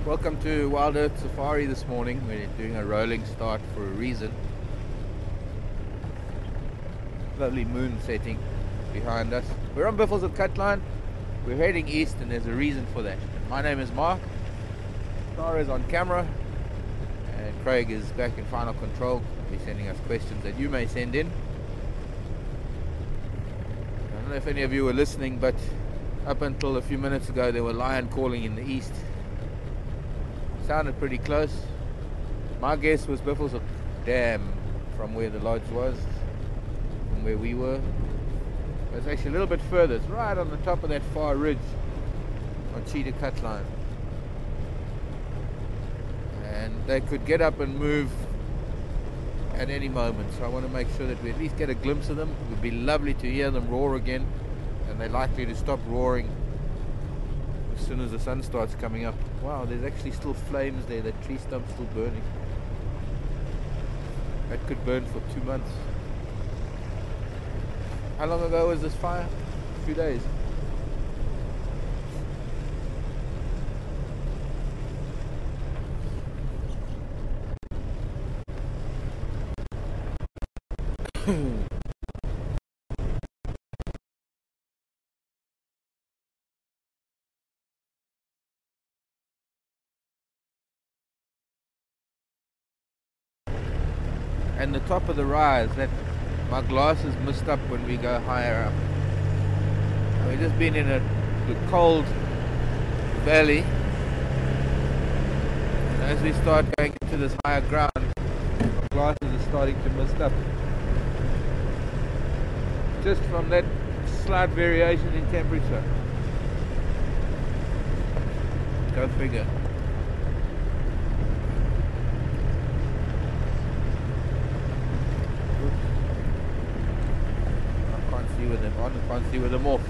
Welcome to Wild Earth Safari this morning. We're doing a rolling start for a reason. Lovely moon setting behind us. We're on Biffles at Cutline. We're heading east and there's a reason for that. My name is Mark. Star is on camera. And Craig is back in final control. He's sending us questions that you may send in. I don't know if any of you were listening, but up until a few minutes ago there were lion calling in the east. Sounded pretty close. My guess was Biffles Dam from where the lodge was, from where we were. It's actually a little bit further. It's right on the top of that far ridge on Cheetah Cutline. And they could get up and move at any moment, so I want to make sure that we at least get a glimpse of them. It would be lovely to hear them roar again, and they're likely to stop roaring as soon as the sun starts coming up. Wow, there's actually still flames there. That tree stump's still burning. That could burn for 2 months. How long ago was this fire? A few days. And the top of the rise, that my glasses missed up when we go higher up. We've just been in a cold valley, and as we start going into this higher ground, my glasses are starting to mist up, just from that slight variation in temperature. Go figure. With them on, I can't see with them off.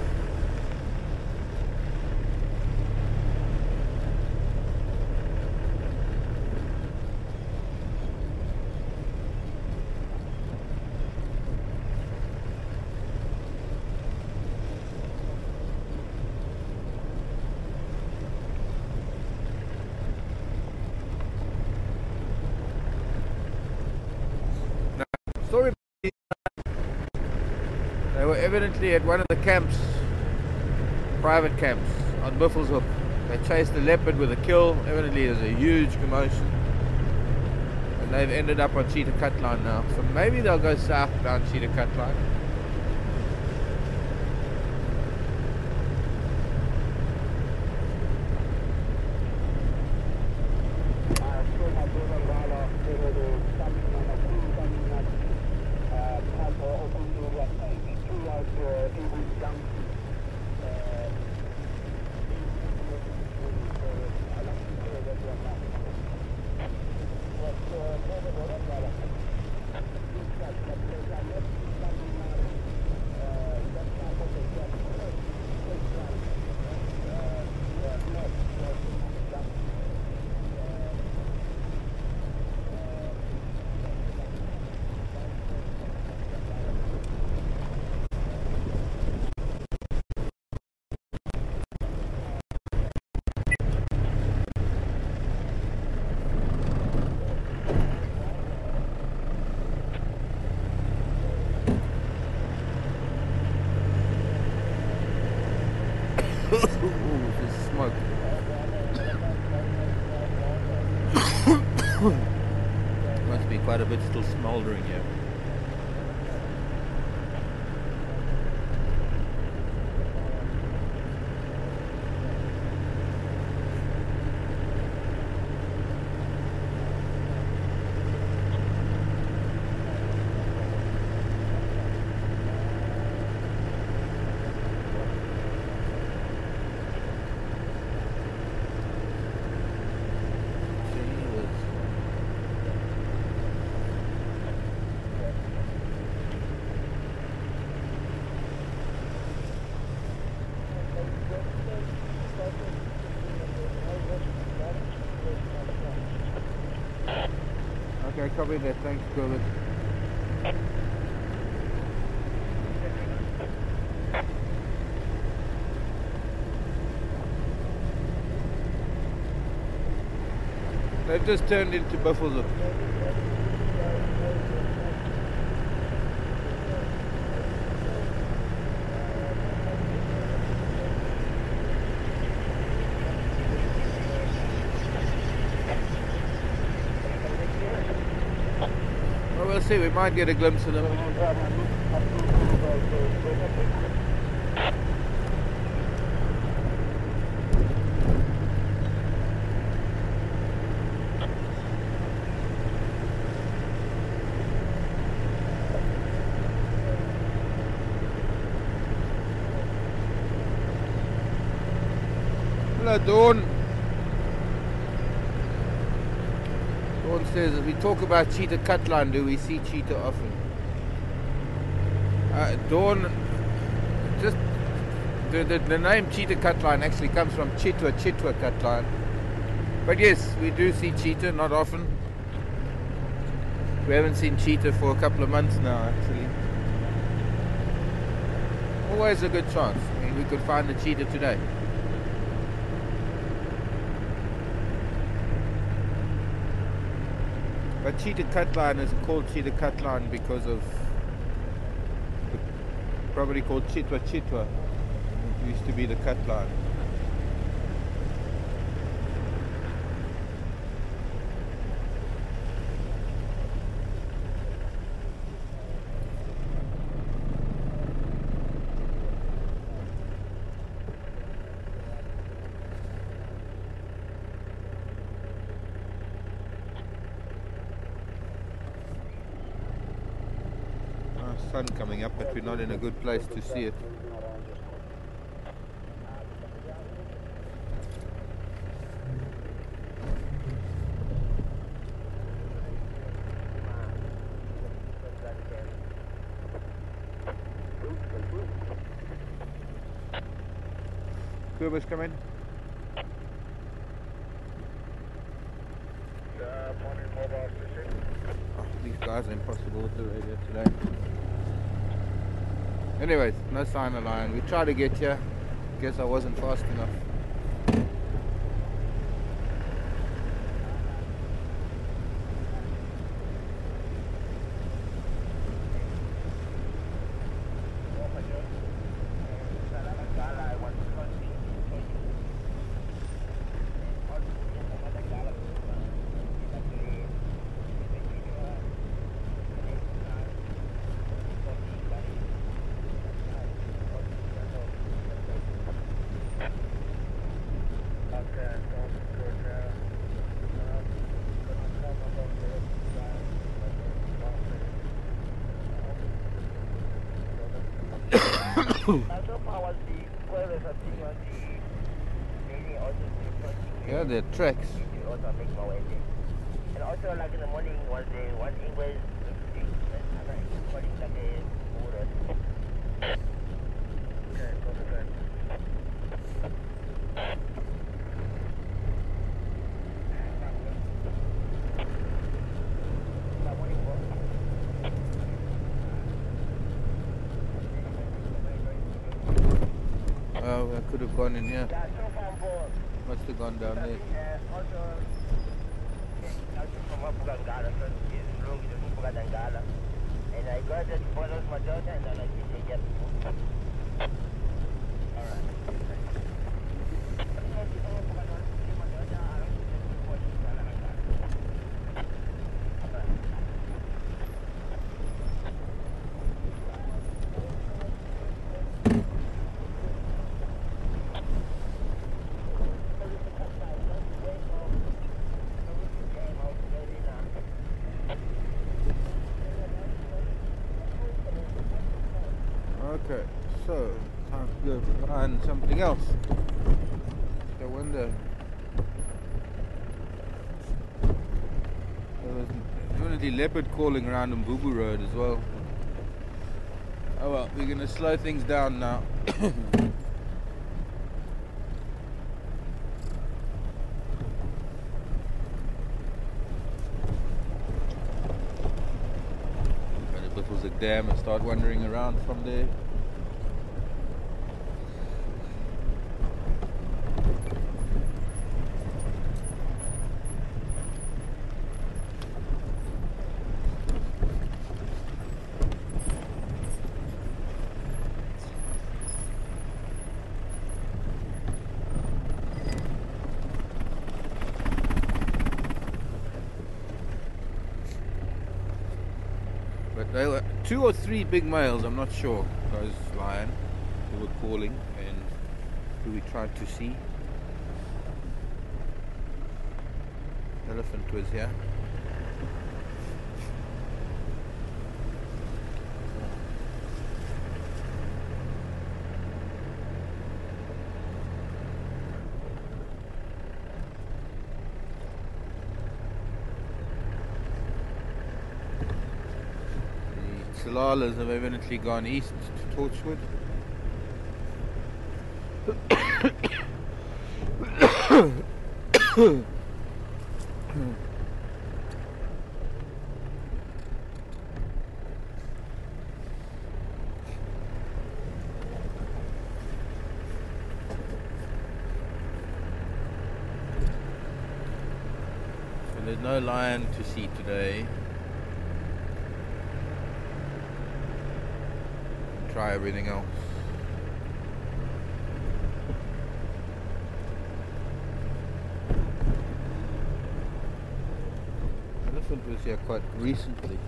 Now, story. They were evidently at one of the camps, private camps, on Biffles Hook. They chased a leopard with a kill. Evidently there's a huge commotion. And they've ended up on Cheetah Cutline now. So maybe they'll go south down Cheetah Cutline. Smoke. Must be quite a bit still smoldering here. Okay, copy that. Thanks, Gilbert. They've just turned into buffalo. Well, we'll see. We might get a glimpse of them. Hello, Dawn. Dawn says, we talk about cheetah cutline. Do we see cheetah often? Dawn, just the name cheetah cutline actually comes from chitwa cutline. But yes, we do see cheetah, not often. We haven't seen cheetah for a couple of months now, actually. Always a good chance. I mean, we could find the cheetah today. But cheetah cutline is called cheetah cutline because of the property called chitwa. It used to be the cutline. Sun coming up, but we're not in a good place to see it. Kuba's coming. Oh, these guys are impossible with the radio today. Anyways, no sign of lion. We tried to get here. Guess I wasn't fast enough. Yeah, they're tracks. And also, like in the morning, was the one English okay, go to bed. Oh, I could have gone in here. Must have gone down there. And I got it, follows my daughter, and then I did it. Alright. Okay, so time to go find something else. I wonder. There was definitely leopard calling around on Boo Boo Road as well. Oh well, we're gonna slow things down now. Better a dam and start wandering around from there. There were 2 or 3 big males, I'm not sure, those lion who were calling and who we tried to see. Elephant was here. The Salalas have evidently gone east to Torchwood. So there's no lion to see today. Try everything else. Elephant was here quite recently.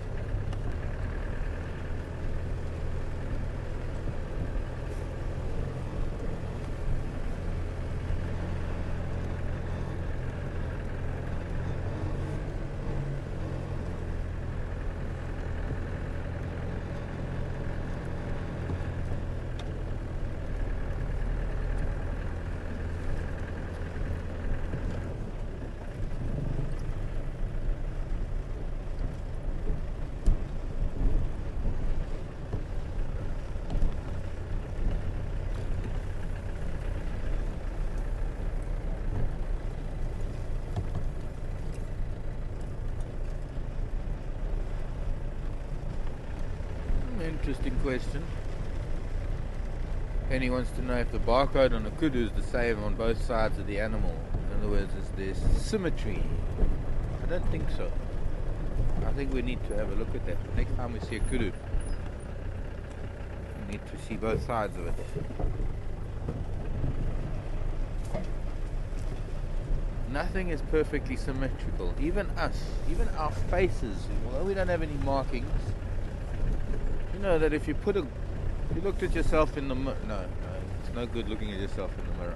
Interesting question. Penny wants to know if the barcode on the kudu is the same on both sides of the animal. In other words, is there symmetry? I don't think so. I think we need to have a look at that. The next time we see a kudu, we need to see both sides of it. Nothing is perfectly symmetrical. Even us, even our faces, although we don't have any markings, you know that if you looked at yourself in the mirror, no, it's no good looking at yourself in the mirror.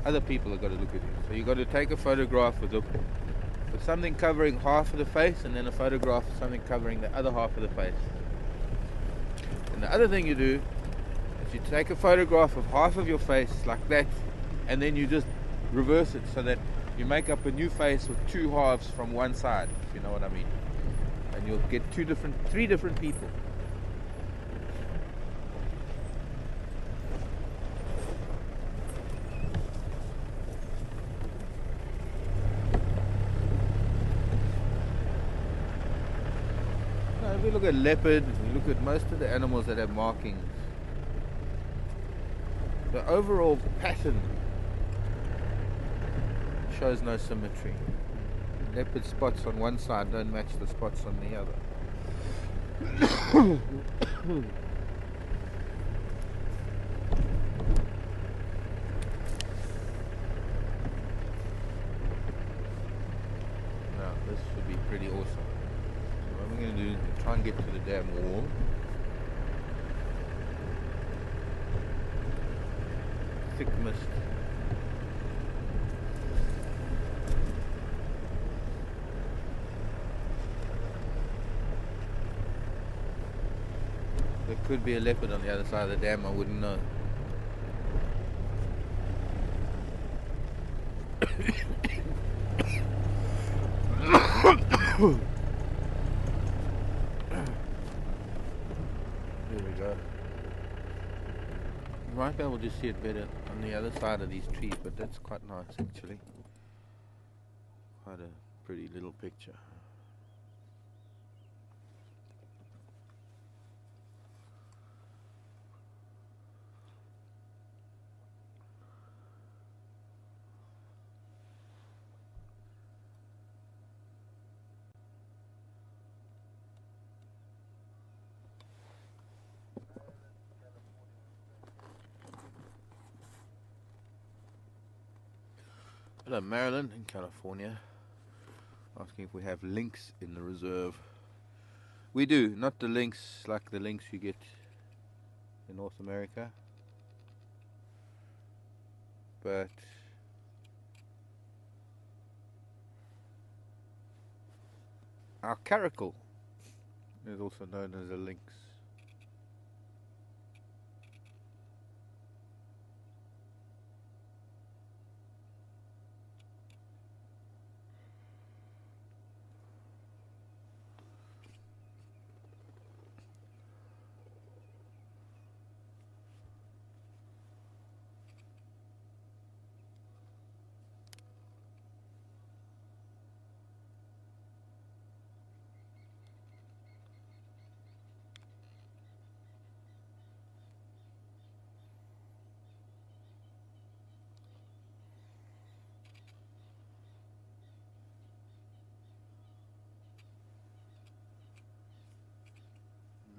Other people have got to look at you. So you've got to take a photograph with something covering half of the face, and then a photograph of something covering the other half of the face. And the other thing you do is you take a photograph of half of your face like that, and then you just reverse it so that you make up a new face with 2 halves from one side, if you know what I mean. And you'll get 3 different people. Now, if we look at leopard, we look at most of the animals that have markings, the overall pattern shows no symmetry. Leopard spots on one side don't match the spots on the other. Now this should be pretty awesome. So what we're going to do is try and get to the damn wall. Thick mist. There could be a leopard on the other side of the dam, I wouldn't know. There we go. You might be able to see it better on the other side of these trees, but that's quite nice actually. Quite a pretty little picture. Hello, Maryland in California, asking if we have lynx in the reserve. We do, not the lynx like the lynx you get in North America, but our caracal is also known as a lynx.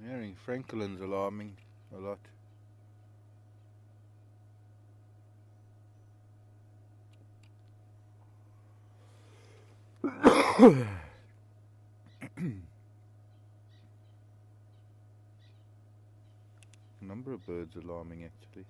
I'm hearing Franklin's alarming a lot. A number of birds alarming actually.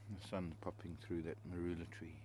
The sun's popping through that marula tree.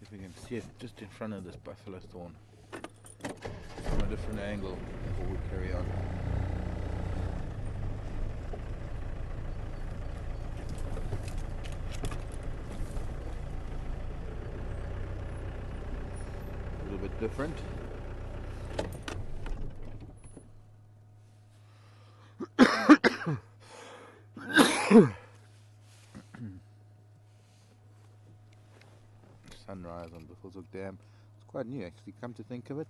If we can see it just in front of this buffalo thorn from a different angle before we carry on. A little bit different. Sunrise on Buffelshoek Dam. It's quite new actually, come to think of it.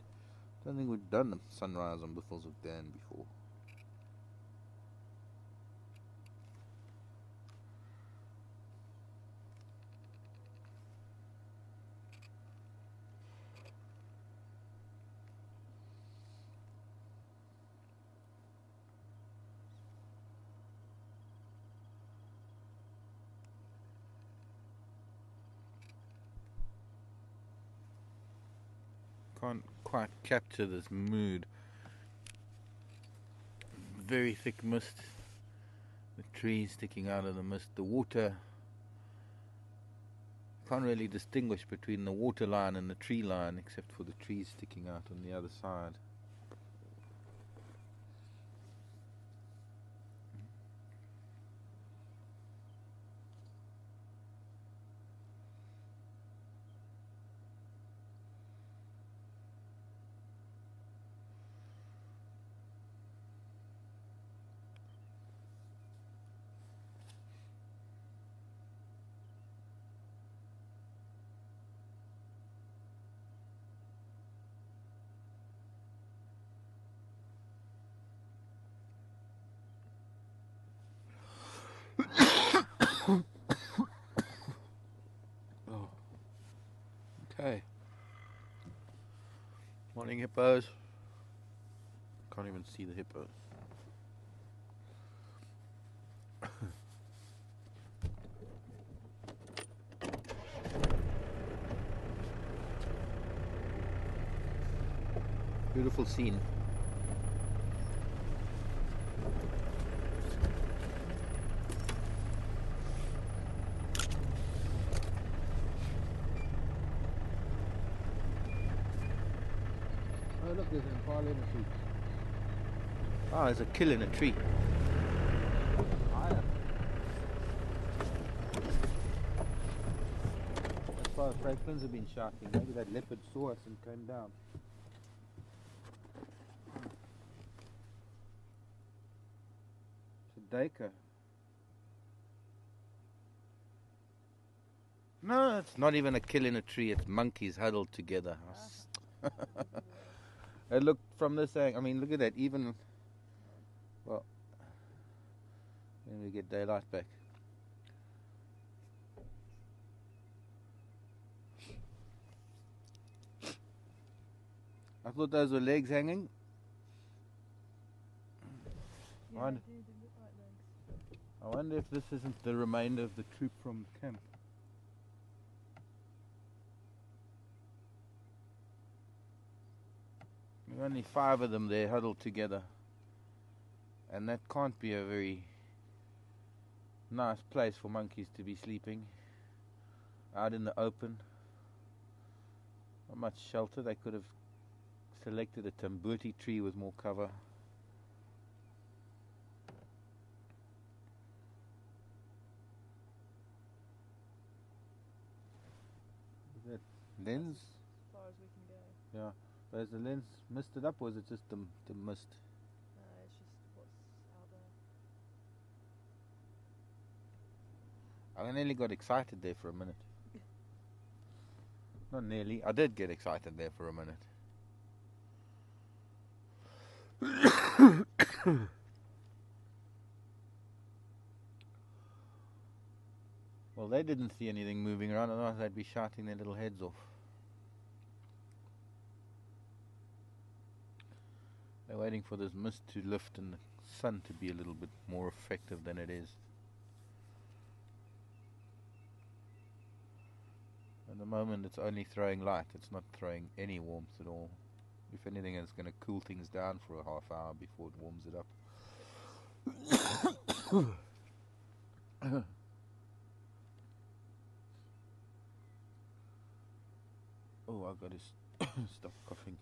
Don't think we've done a sunrise on Buffelshoek Dam before. Can't quite capture this mood. Very thick mist, the trees sticking out of the mist, the water. Can't really distinguish between the water line and the tree line except for the trees sticking out on the other side. Oh. Okay. Morning hippos. Can't even see the hippos. Beautiful scene. Oh look, there's an impala in a tree. Ah, there's a kill in a tree. That's why the Franklins have been shouting. Maybe that leopard saw us and came down. It's a duiker. No, it's not even a kill in a tree. It's monkeys huddled together. It looked from this angle. I mean, look at that. Even, well, when we get daylight back. I thought those were legs hanging. Yeah, they do look like legs. I wonder if this isn't the remainder of the troop from camp. There are only 5 of them there huddled together. And that can't be a very nice place for monkeys to be sleeping. Out in the open. Not much shelter. They could have selected a tambuti tree with more cover. Is that lens? As far as we can go. Yeah. But is the lens misted up or is it just the mist? It's just what's out there. I nearly got excited there for a minute. Not nearly. I did get excited there for a minute. I Well, they didn't see anything moving around, otherwise they'd be shouting their little heads off. They're waiting for this mist to lift and the sun to be a little bit more effective than it is. At the moment it's only throwing light, it's not throwing any warmth at all. If anything, it's going to cool things down for a half hour before it warms it up. Oh, I've got to stop coughing.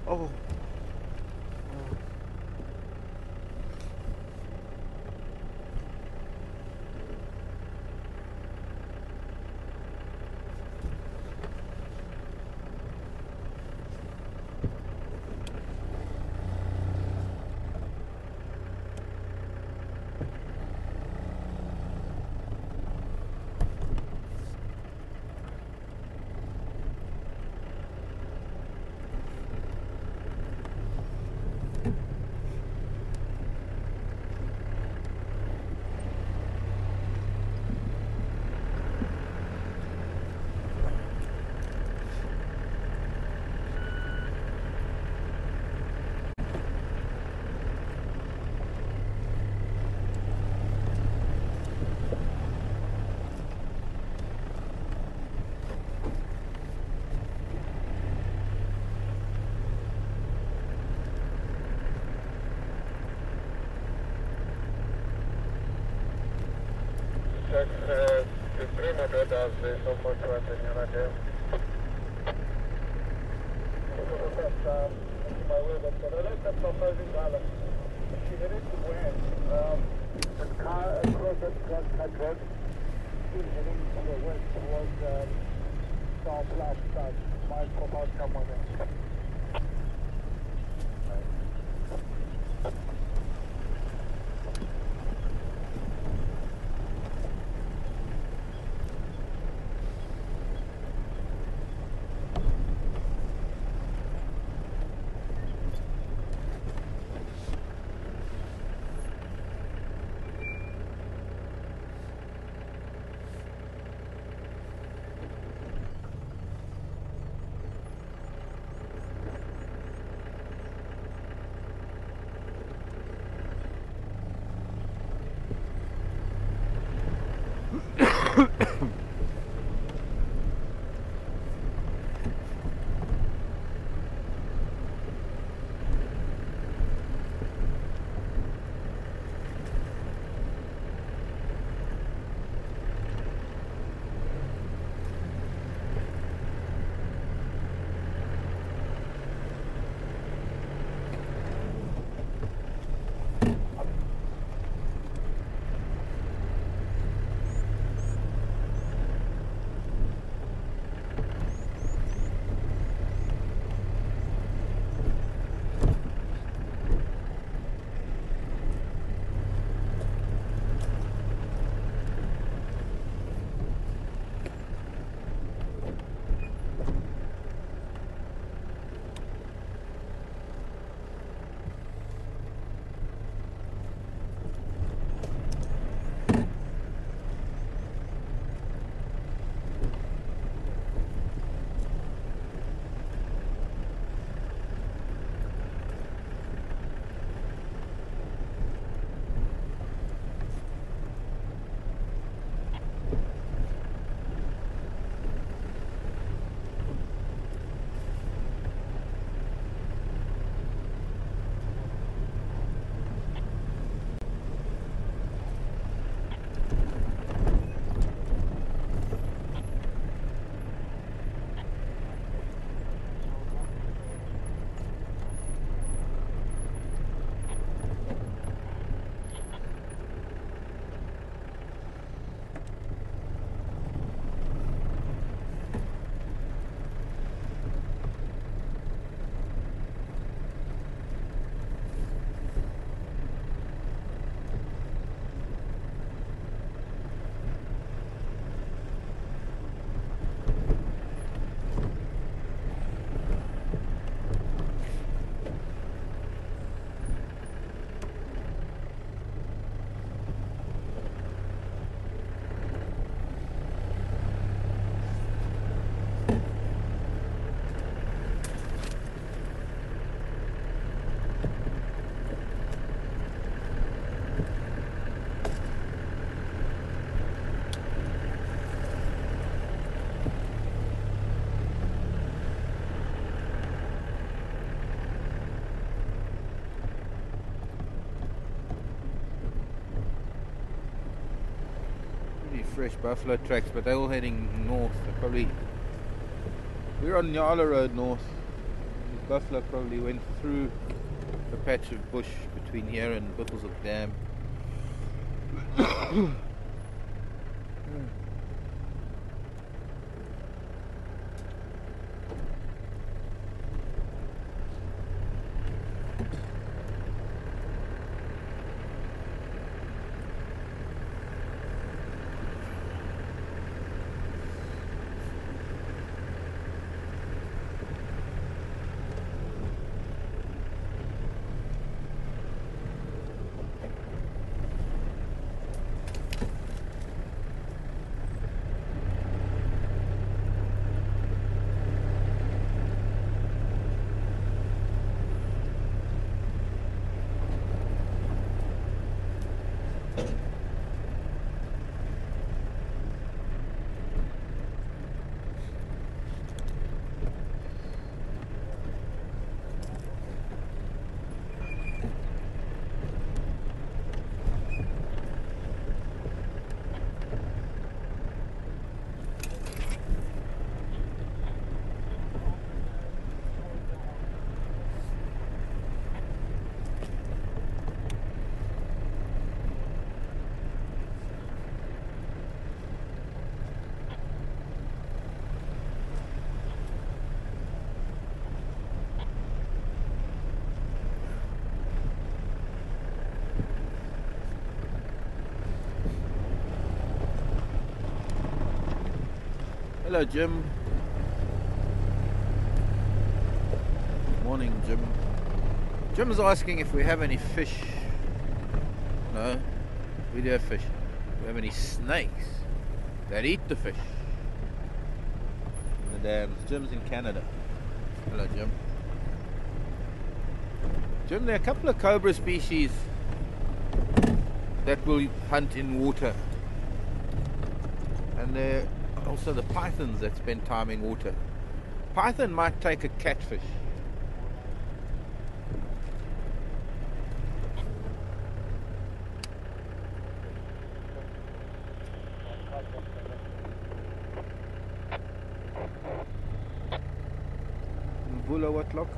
Oh. Il primo data sono molto a segnalare. My way, but the rest of the she headed to west. The car across that road, still heading to the west towards South Last might come out somewhere there. fresh buffalo tracks, but they're all heading north. They're probably, we're on Nyala Road north. The buffalo probably went through a patch of bush between here and Buffelshoek Dam. Hello, Jim. Morning, Jim. Jim's asking if we have any fish. No, we do have fish. Do we have any snakes that eat the fish in the dams? Jim's in Canada. Hello, Jim. Jim, there are a couple of cobra species that will hunt in water, and there are also the pythons that spend time in water. Python might take a catfish. Mvula what lock?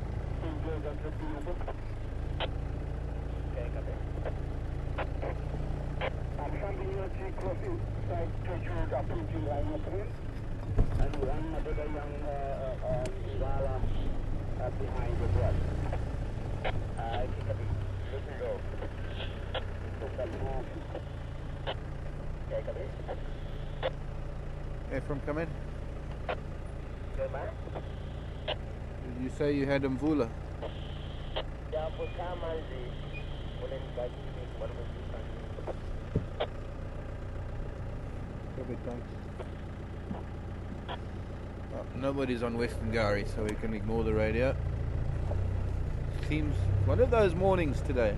I'm sending you a crossing side to up into and one other young Igala behind the brush. I think let me go. Ephraim, come in. Go back. Did you say you had Mvula? Yeah, for time I see. Well, then, guys, what was Perfect, thanks. Oh, nobody's on Western Gary, so we can ignore the radio. Seems one of those mornings today.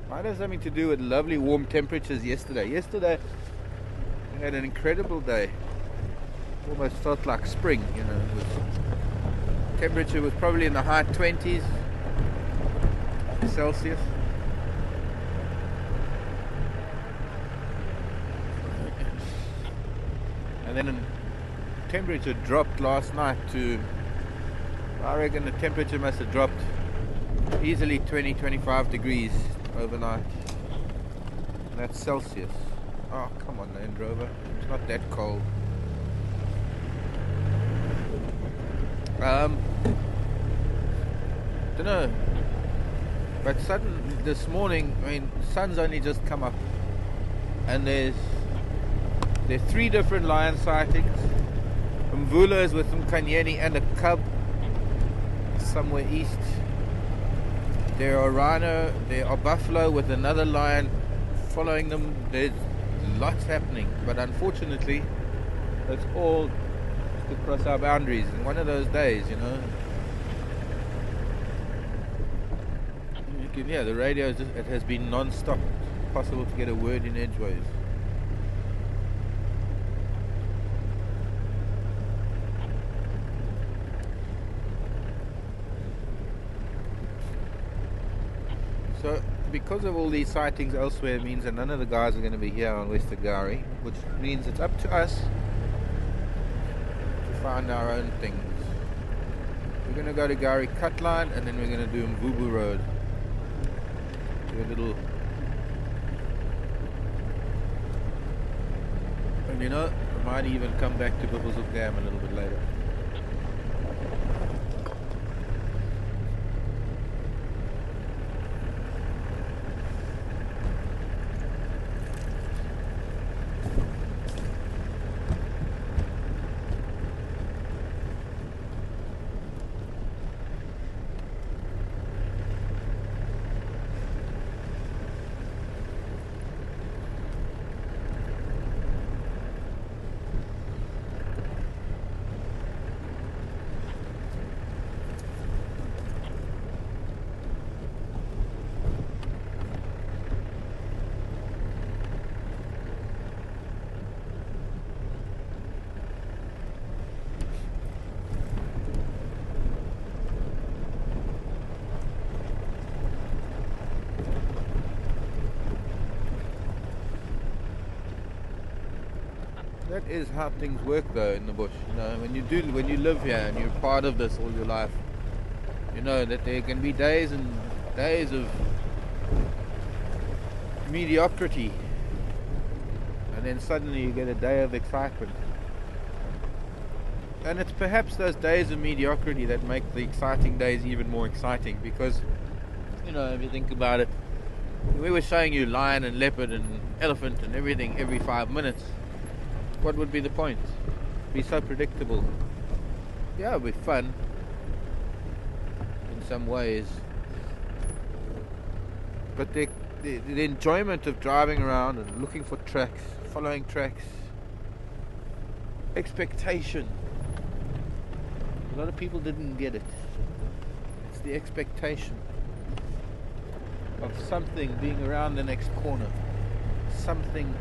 Might have something to do with lovely warm temperatures yesterday. Yesterday, we had an incredible day. Almost felt like spring, you know. Temperature was probably in the high 20s Celsius. And then temperature dropped last night to, I reckon the temperature must have dropped easily 20-25 degrees overnight. And that's Celsius. Oh, come on, Land Rover. It's not that cold. Don't know. But this morning, I mean, sun's only just come up, and there are 3 different lion sightings. Mvula is with Mkanyeni and a cub somewhere east. There are rhino, there are buffalo with another lion following them. There's lots happening, but unfortunately, it's all across our boundaries. And one of those days, you know. You can hear the radio. It has been non-stop. It's possible to get a word in edgeways. So because of all these sightings elsewhere, means that none of the guys are going to be here on Western Gowrie, which means it's up to us to find our own things. We're going to go to Gowrie Cutline, and then we're going to do Mvubu Road. Do a little, and you know, I might even come back to Buffelshoek Dam a little bit later. That is how things work though in the bush. You know, when you live here and you're part of this all your life, you know that there can be days and days of mediocrity, and then suddenly you get a day of excitement. And it's perhaps those days of mediocrity that make the exciting days even more exciting, because, you know, if you think about it, we were showing you lion and leopard and elephant and everything every 5 minutes. What would be the point? It'd be so predictable. Yeah, it'd be fun in some ways, but the enjoyment of driving around and looking for tracks, following tracks, expectation. A lot of people didn't get it. It's the expectation of something being around the next corner, something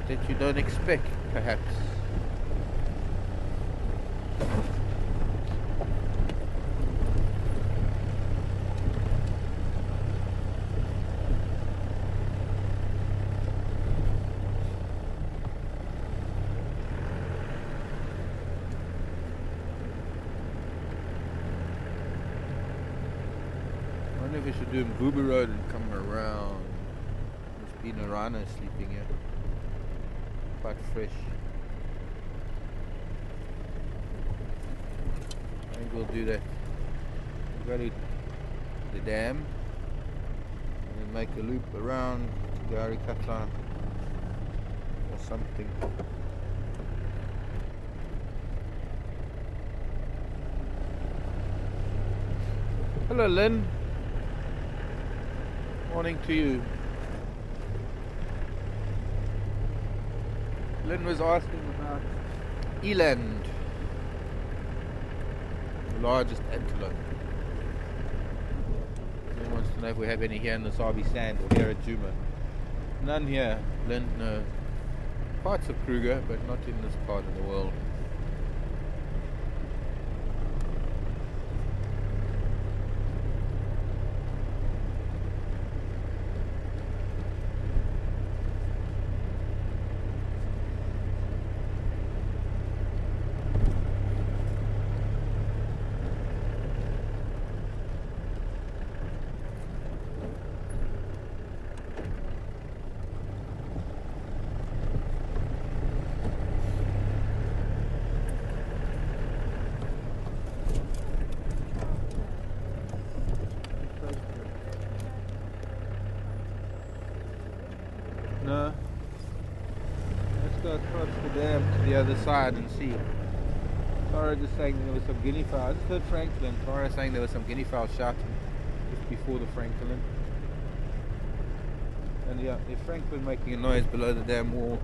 that you don't expect, perhaps. I wonder if we should do Mvubu Road and come around. There's been a rhino sleeping here. Quite fresh. I think we'll do that. We'll go to the dam and then make a loop around Gowrie Cutline or something. Hello Lynn. Morning to you. Lynn was asking about eland, the largest antelope. Lynn wants to know if we have any here in the Sabi Sand or here at Juma. None here, Lynn, no. Parts of Kruger, but not in this part of the world. No. Let's go across the dam to the other side and see. Tara just saying there was some guinea fowl. I just heard Franklin. Tara saying there was some guinea fowl shouting just before the Franklin. And yeah, there's Franklin making a noise below the dam wall.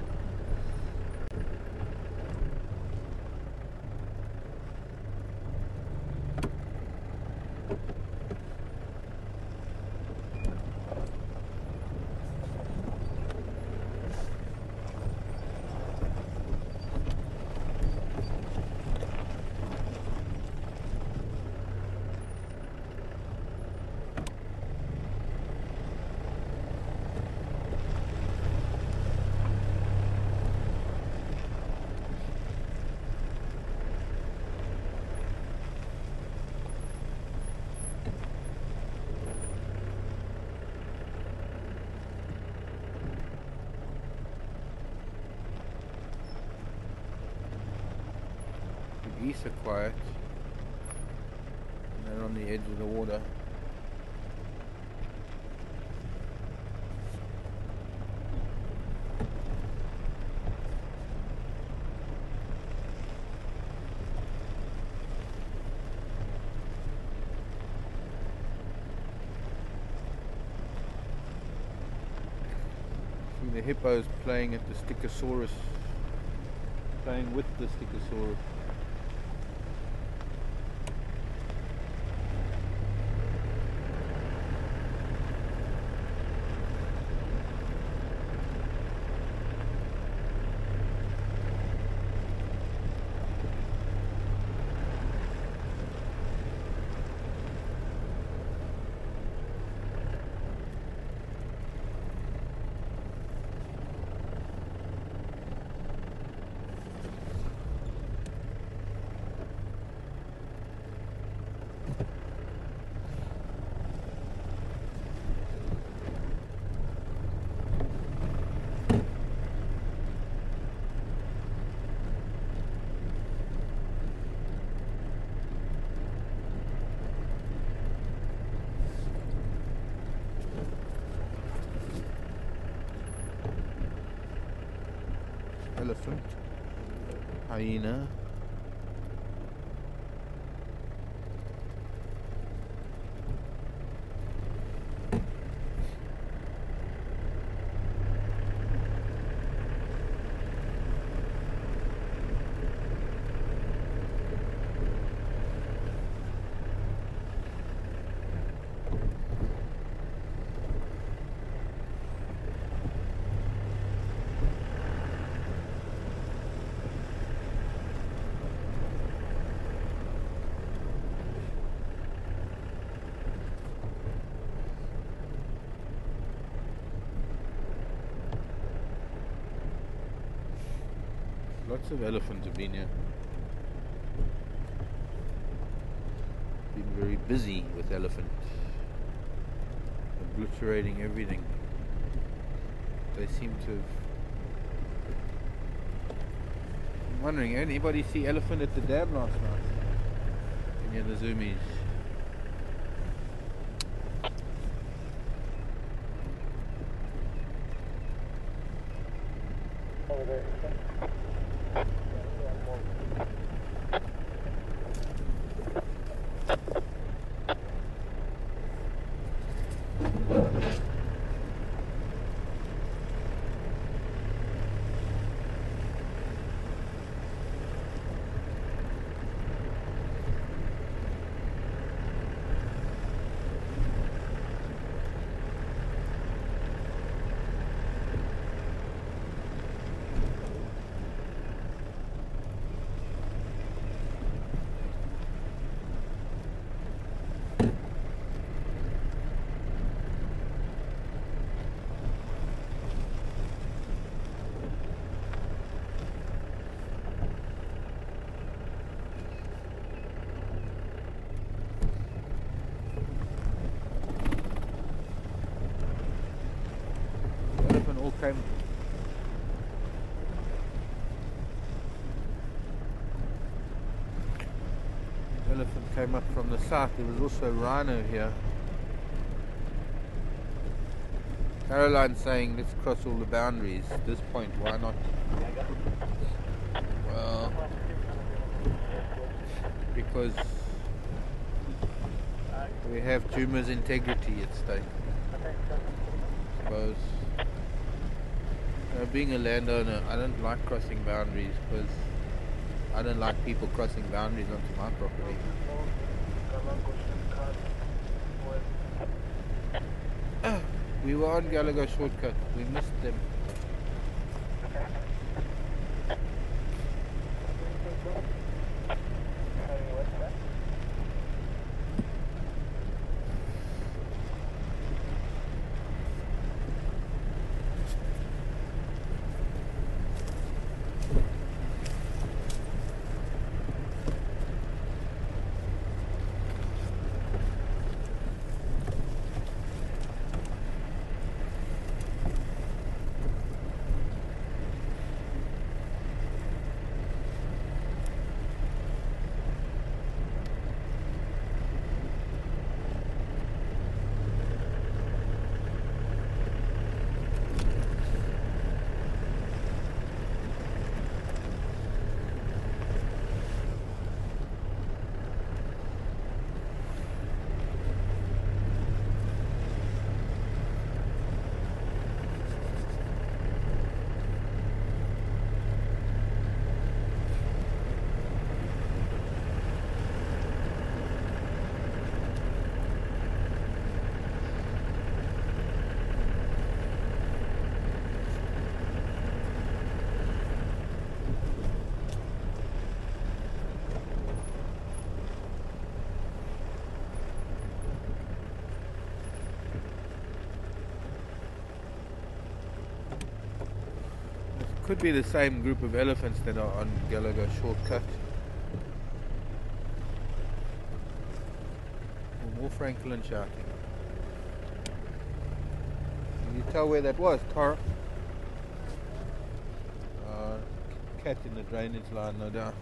geese are quiet. They're on the edge of the water. See the hippos playing at the Stichosaurus, playing with the Stichosaurus. Elephant, hyena, lots of elephants have been here. Been very busy with elephants, obliterating everything. They seem to have... I'm wondering, anybody see elephant at the dam last night? Any of the zoomies? Over there. Came. Elephant came up from the south. There was also a rhino here. Caroline's saying let's cross all the boundaries. At this point, why not? Well, because we have Juma's integrity at stake, I suppose. Being a landowner, I don't like crossing boundaries because I don't like people crossing boundaries onto my property. We were on Gallagher shortcut. We missed them. could be the same group of elephants that are on Gallagher shortcut. More Franklin shouting. Can you tell where that was, Tara? Cat in the drainage line, no doubt.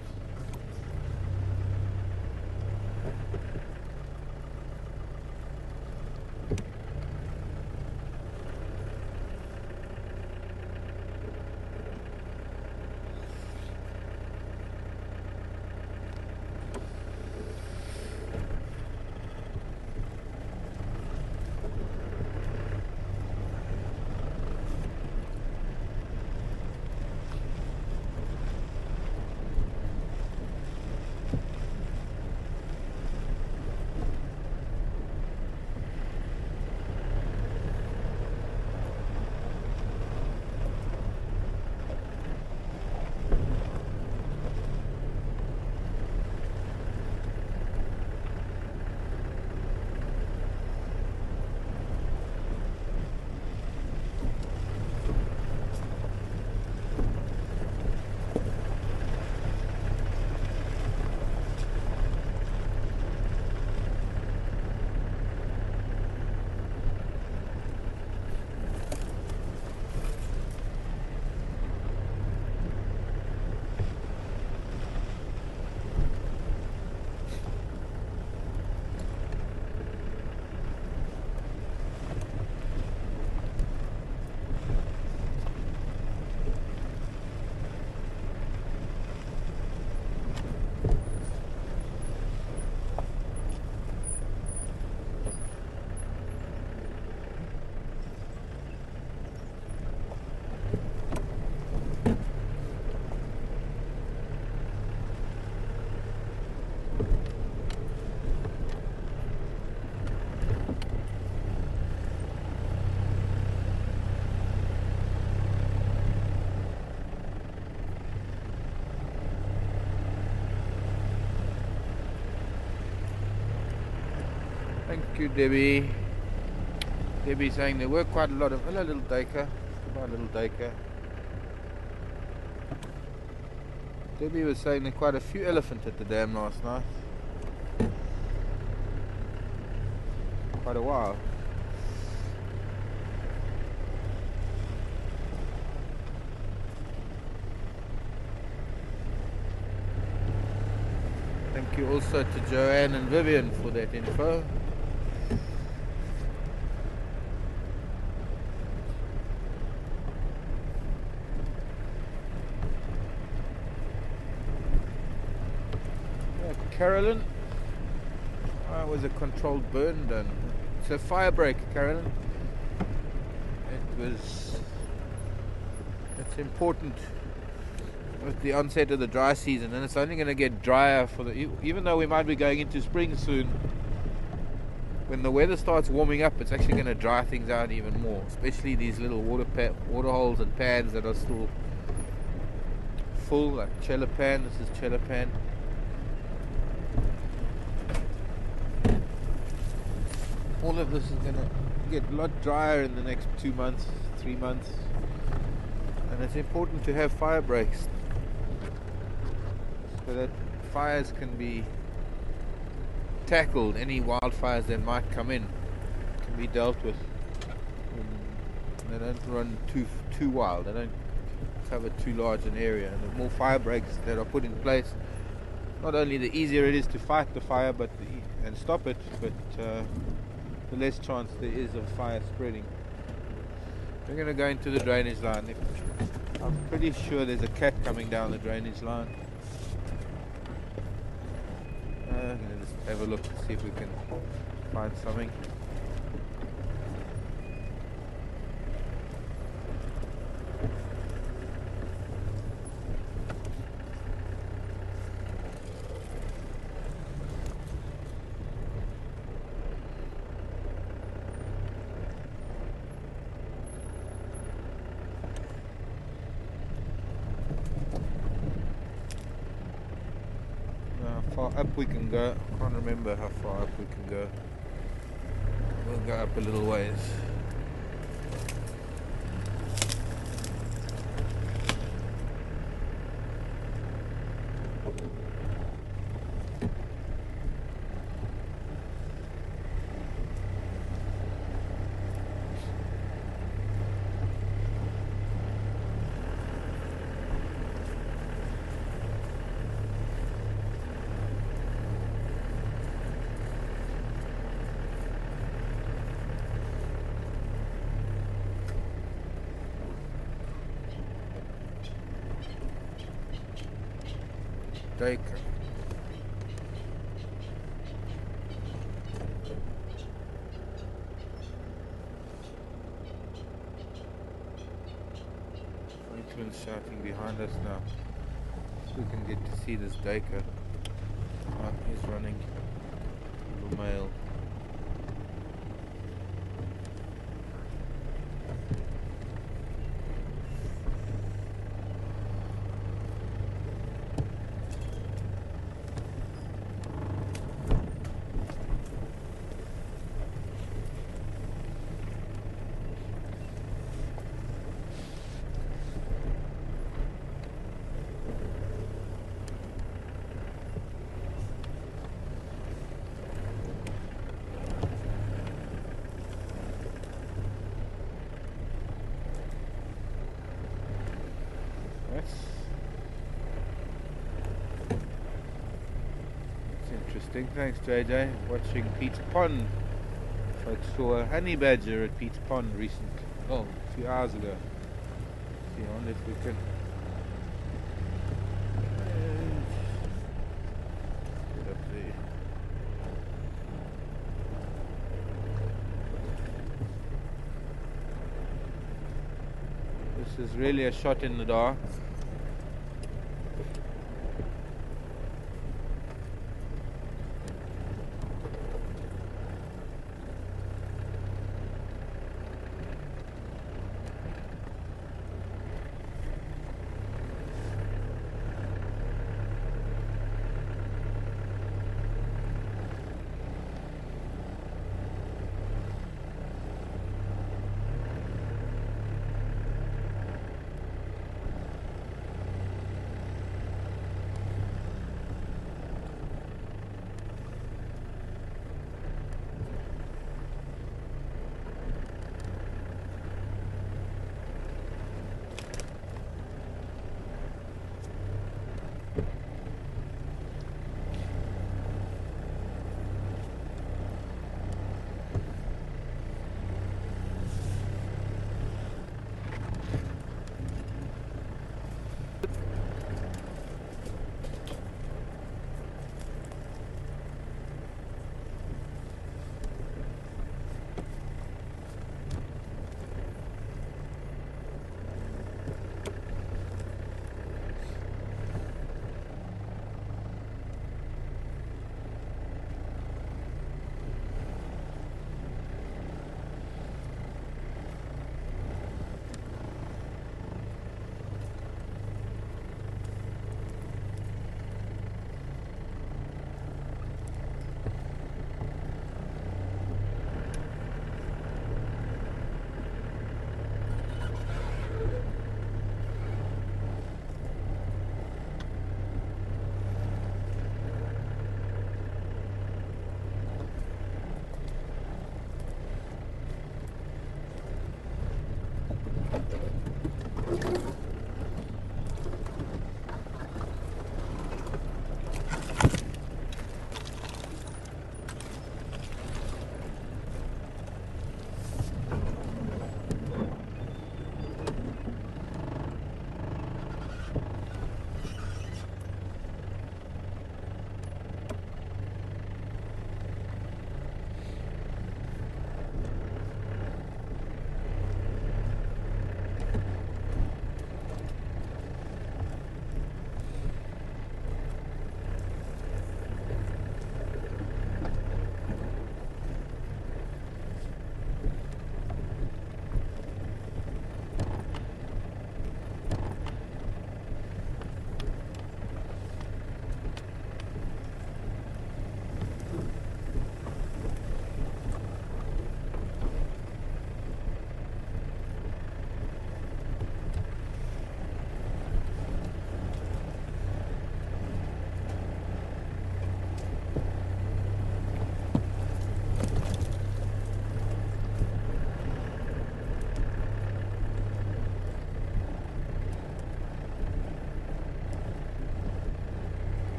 Thank you, Debbie. Debbie saying there were quite a lot of... Hello, little Dacre. Goodbye, little Dacre. Debbie was saying there were quite a few elephants at the dam last night. Quite a while. Thank you also to Joanne and Vivian for that info. Carolyn, it was a controlled burn done. It's a fire break, Carolyn. It's important with the onset of the dry season, and it's only going to get drier even though we might be going into spring soon. When the weather starts warming up, it's actually going to dry things out even more, especially these little water holes and pans that are still full, like Chelapan. This is Chelapan. All of this is going to get a lot drier in the next 2 months, 3 months, and it's important to have fire breaks so that fires can be tackled. Any wildfires that might come in can be dealt with. They don't run too wild, they don't cover too large an area, and the more fire breaks that are put in place, not only the easier it is to fight the fire and stop it, but the less chance there is of fire spreading. We're going to go into the drainage line. I'm pretty sure there's a cat coming down the drainage line. I'm going to just have a look to see if we can find something. How far up we can go. I can't remember how far up we can go. We'll go up a little ways. duiker. Franklin's shouting behind us now. So we can get to see this duiker. Oh, he's running. Little male. That's interesting. Thanks, JJ. Watching Pete's Pond. Folks saw a honey badger at Pete's Pond recently. Oh, a few hours ago. See, I wonder if we can get up there. This is really a shot in the dark.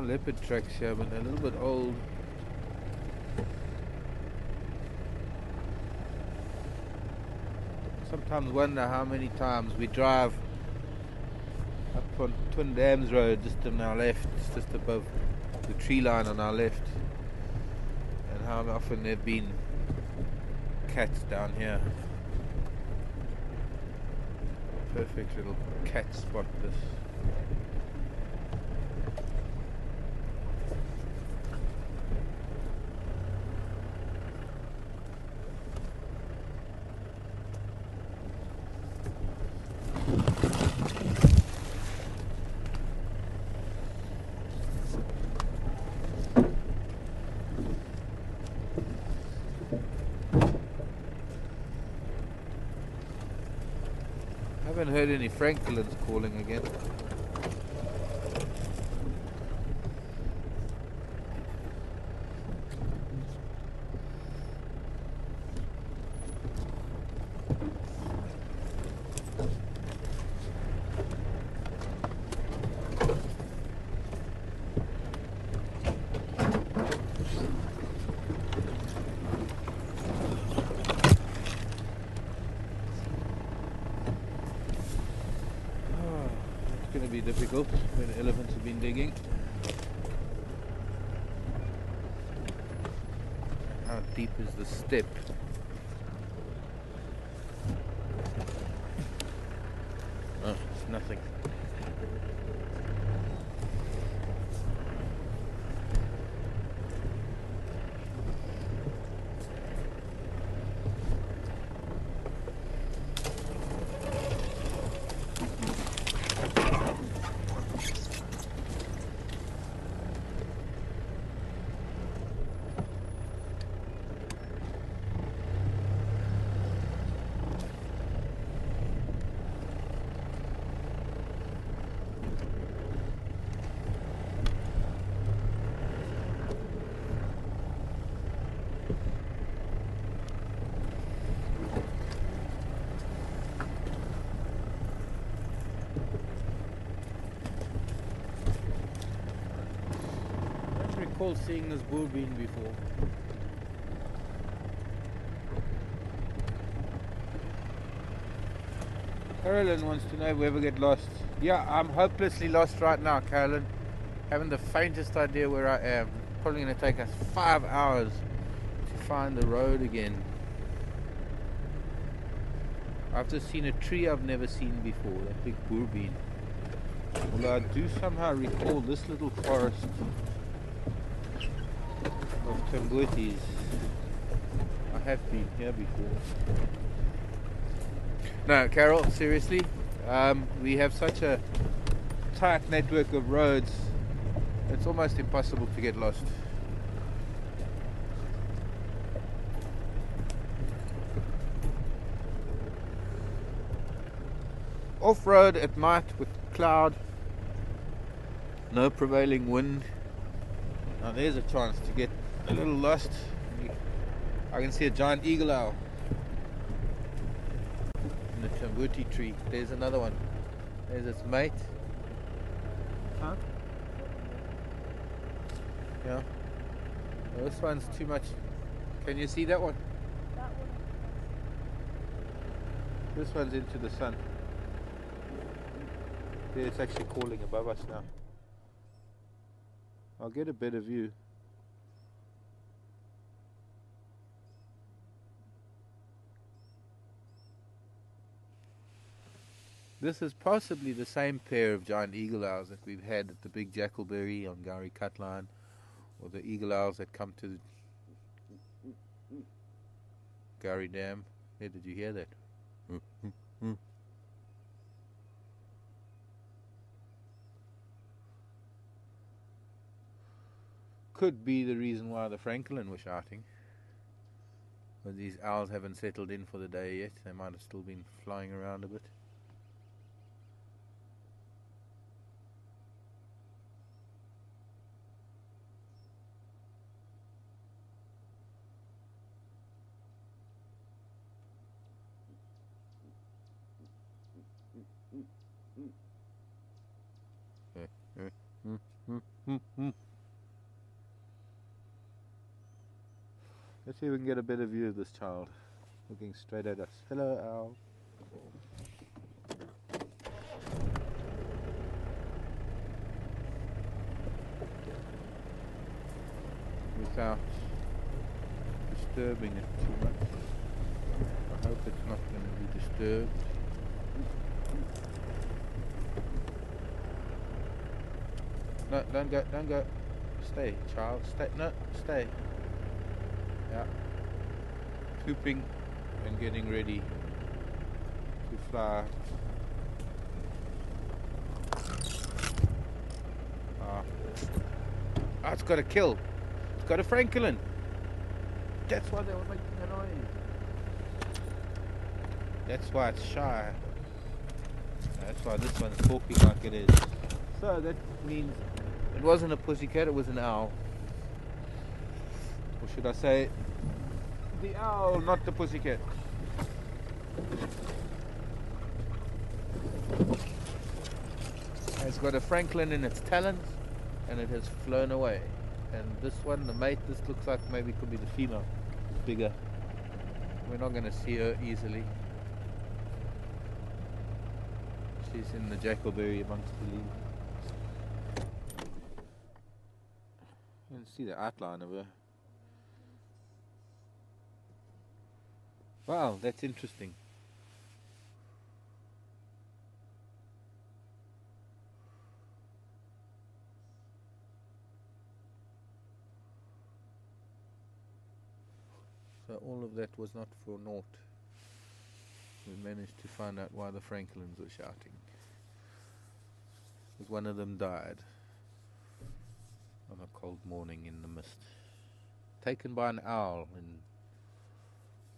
leopard tracks here, but they're a little bit old. Sometimes wonder how many times we drive up on Twin Dams Road just on our left, just above the tree line on our left, and how often there have been cats down here. Perfect little cat spot this. Haven't heard any francolins calling again. Going to be difficult where the elephants have been digging. How deep is the step? Oh, it's nothing. Recall seeing this bull bean before. Carolyn wants to know if we ever get lost. Yeah, I'm hopelessly lost right now, Carolyn. Haven't the faintest idea where I am. Probably going to take us 5 hours to find the road again. I've just seen a tree I've never seen before, that big bull bean. Although I do somehow recall this little forest of Tambutis. I have been here before. No, Carol, seriously, we have such a tight network of roads, it's almost impossible to get lost. Off-road at night with cloud, no prevailing wind. Now there's a chance to get a little lost. I can see a giant eagle owl in the Tambuti tree. There's another one. There's its mate. Huh? Yeah. Well, this one's too much. Can you see that one? That one. This one's into the sun. Yeah, it's actually calling above us now. I'll get a better view. This is possibly the same pair of giant eagle owls that we've had at the big Jackalberry on Gowrie Cut Line, or the eagle owls that come to the Gowrie Dam. Yeah, did you hear that? Could be the reason why the francolin was shouting. But these owls haven't settled in for the day yet. They might have still been flying around a bit. Let's see if we can get a better view of this child looking straight at us. Hello, owl. Without disturbing it too much. I hope it's not going to be disturbed. No, don't go. Stay, child. Stay. No, stay. Yeah. Pooping and getting ready to fly. It's got a kill. It's got a Franklin. That's why they were making the noise. That's why it's shy. That's why this one's talking like it is. So that means it wasn't a pussycat, it was an owl. Or should I say, the owl, not the pussycat. It's got a Franklin in its talons and it has flown away. And this one, the mate, this looks like maybe could be the female. It's bigger. We're not going to see her easily. She's in the jackleberry amongst the leaves. You can see the outline of her. Wow, that's interesting. So all of that was not for naught. We managed to find out why the Franklins were shouting. Because one of them died on a cold morning in the mist. Taken by an owl, and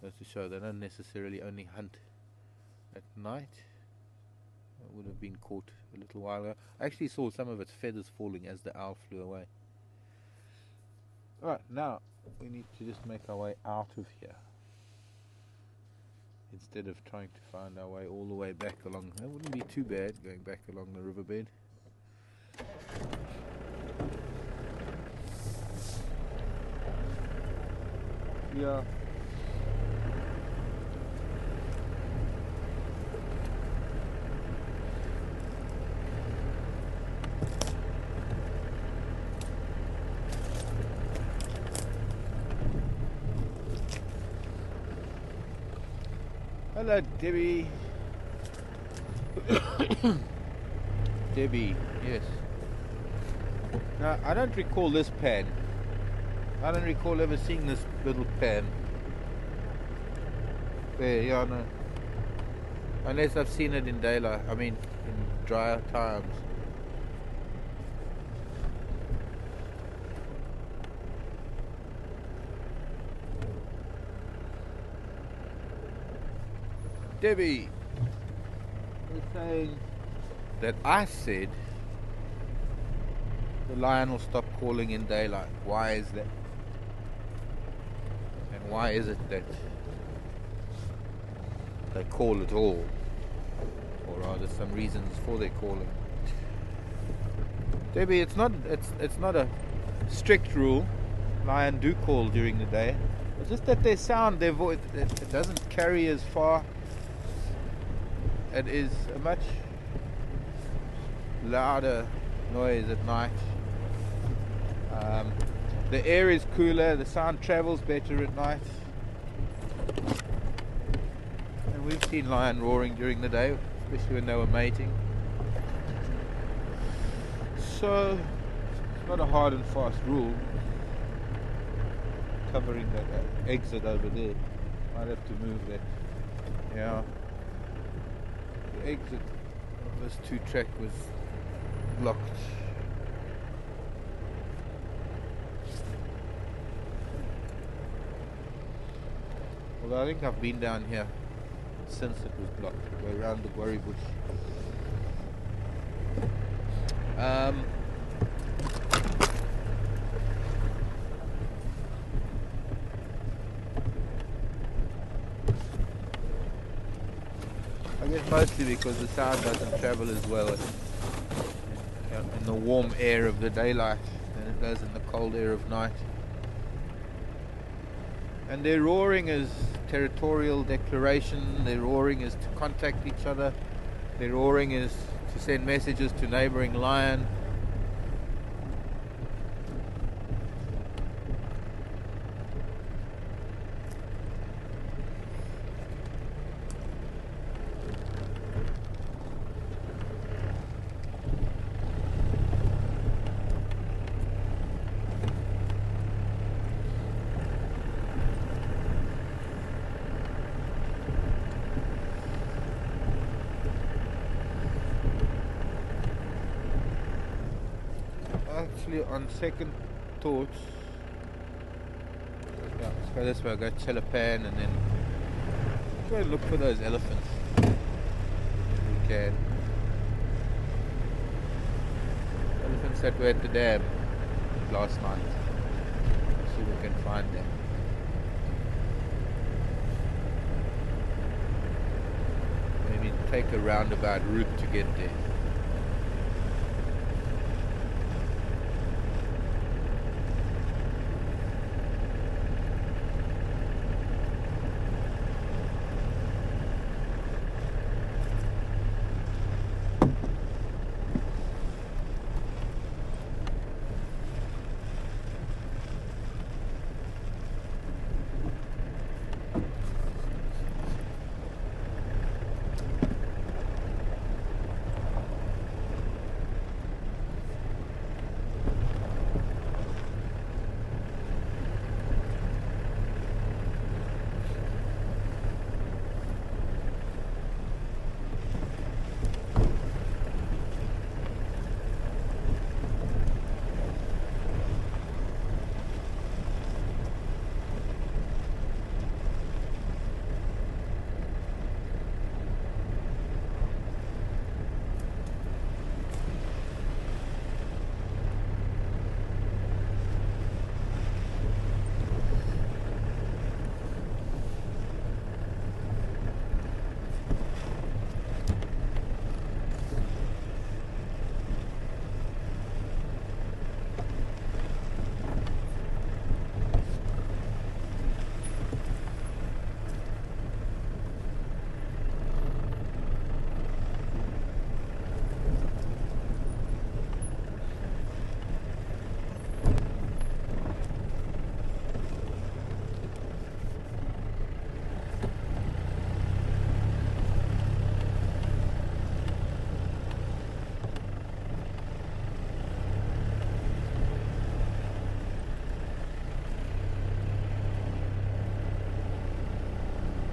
goes to show they don't necessarily only hunt at night. It would have been caught a little while ago. I actually saw some of its feathers falling as the owl flew away. Alright, now we need to just make our way out of here instead of trying to find our way all the way back along. That wouldn't be too bad, going back along the riverbed. Yeah. Hello, Debbie. Debbie, yes. Now, I don't recall this pan. I don't recall ever seeing this little pan. There, yeah, no. Unless I've seen it in daylight, I mean, in drier times. Debbie was saying that I said the lion will stop calling in daylight. Why is that? And why is it that they call at all? Or are there some reasons for their calling? Debbie, it's not a strict rule. Lion do call during the day. It's just that their sound, their voice, it doesn't carry as far. It is a much louder noise at night. The air is cooler, the sound travels better at night. And we've seen lion roaring during the day, especially when they were mating. So it's not a hard and fast rule. Covering that exit over there. Might have to move that. Yeah. The exit of this 2-track was blocked. Although I think I've been down here since it was blocked. Go around the worry bush. I guess mostly because the sound doesn't travel as well in the warm air of the daylight than it does in the cold air of night. And their roaring is territorial declaration, their roaring is to contact each other, their roaring is to send messages to neighboring lion. Actually, on second thoughts, yeah, let's go this way. I'll go Chelapan and then go and look for those elephants if we can. Elephants that were at the dam last night. See if we can find them. Maybe take a roundabout route to get there.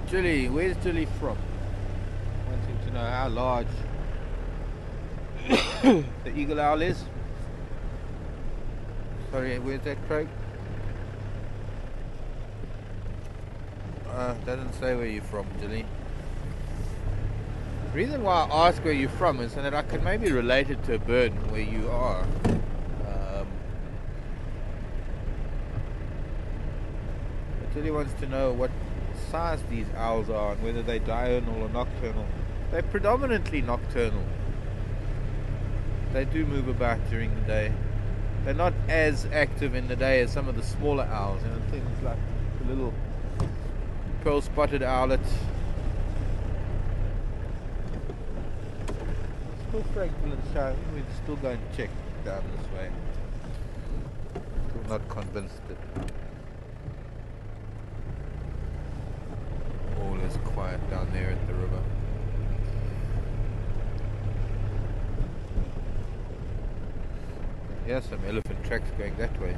Julie, where's Julie from? Wanting to know how large the eagle owl is. Sorry, where's that, Craig? Doesn't say where you're from, Julie. The reason why I ask where you're from is so that I can maybe relate it to a bird where you are. But Julie wants to know what size these owls are and whether they're diurnal or nocturnal. They're predominantly nocturnal. They do move about during the day. They're not as active in the day as some of the smaller owls, you know, things like the little pearl-spotted owlet. Still Franklin Show. We'll still go and check down this way. Still not convinced that all is quiet down there at the river. Here's some elephant tracks going that way.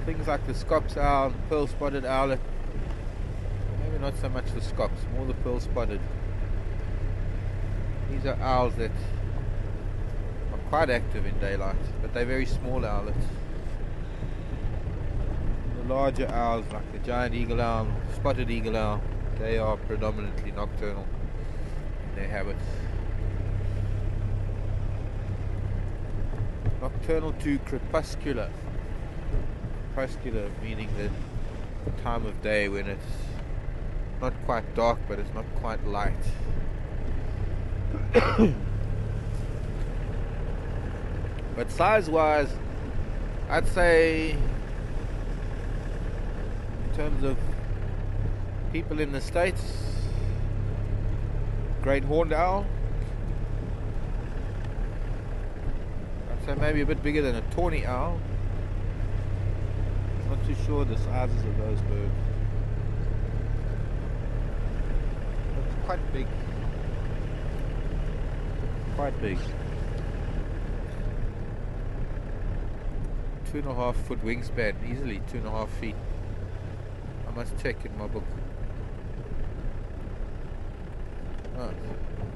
Things like the Scops owl, pearl-spotted owlet. Maybe not so much the Scops, more the pearl-spotted. These are owls that are quite active in daylight, but they're very small owlets. The larger owls, like the giant eagle owl, spotted eagle owl, they are predominantly nocturnal in their habits. Nocturnal to crepuscular. Crepuscular meaning the time of day when it's not quite dark but it's not quite light. But size-wise, I'd say, in terms of people in the States, great horned owl, I'd say maybe a bit bigger than a tawny owl. Not too sure the sizes of those birds. It's quite big. Quite big. 2.5 foot wingspan, easily 2.5 feet. I must check in my book. Oh,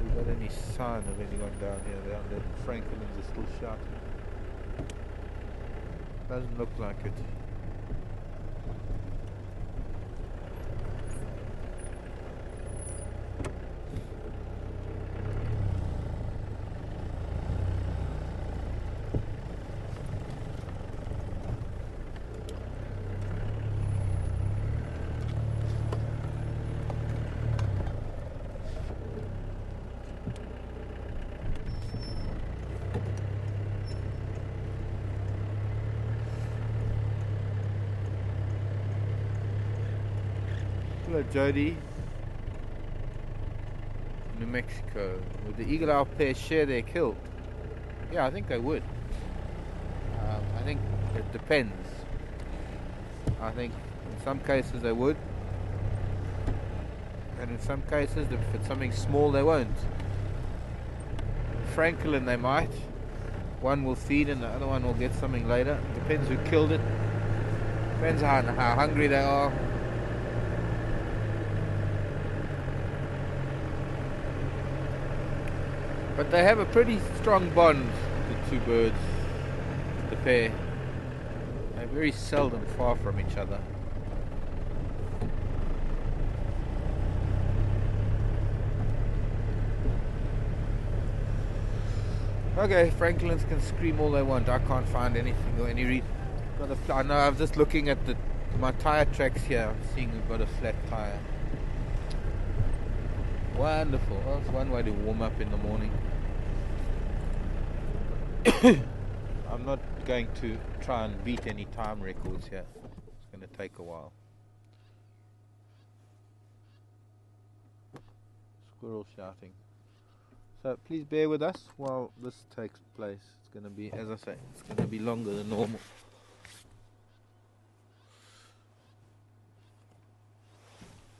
we got any sign of anyone down here? Down there, Franklins are still shouting. Doesn't look like it. Hello, Jody. New Mexico. Would the eagle owl pair share their kill? Yeah, I think they would. I think it depends. I think in some cases they would, and in some cases, if it's something small, they won't. Franklin, they might. One will feed and the other one will get something later. Depends who killed it. Depends how hungry they are. But they have a pretty strong bond, the two birds, the pair. They're very seldom far from each other. Okay, Franklins can scream all they want. I can't find anything or any reason. I know, I'm just looking at my tire tracks here. I'm seeing we've got a flat tire. Wonderful. Well, it's one way to warm up in the morning. I'm not going to try and beat any time records here. It's going to take a while. Squirrel shouting. So please bear with us while this takes place. It's going to be, as I say, it's going to be longer than normal.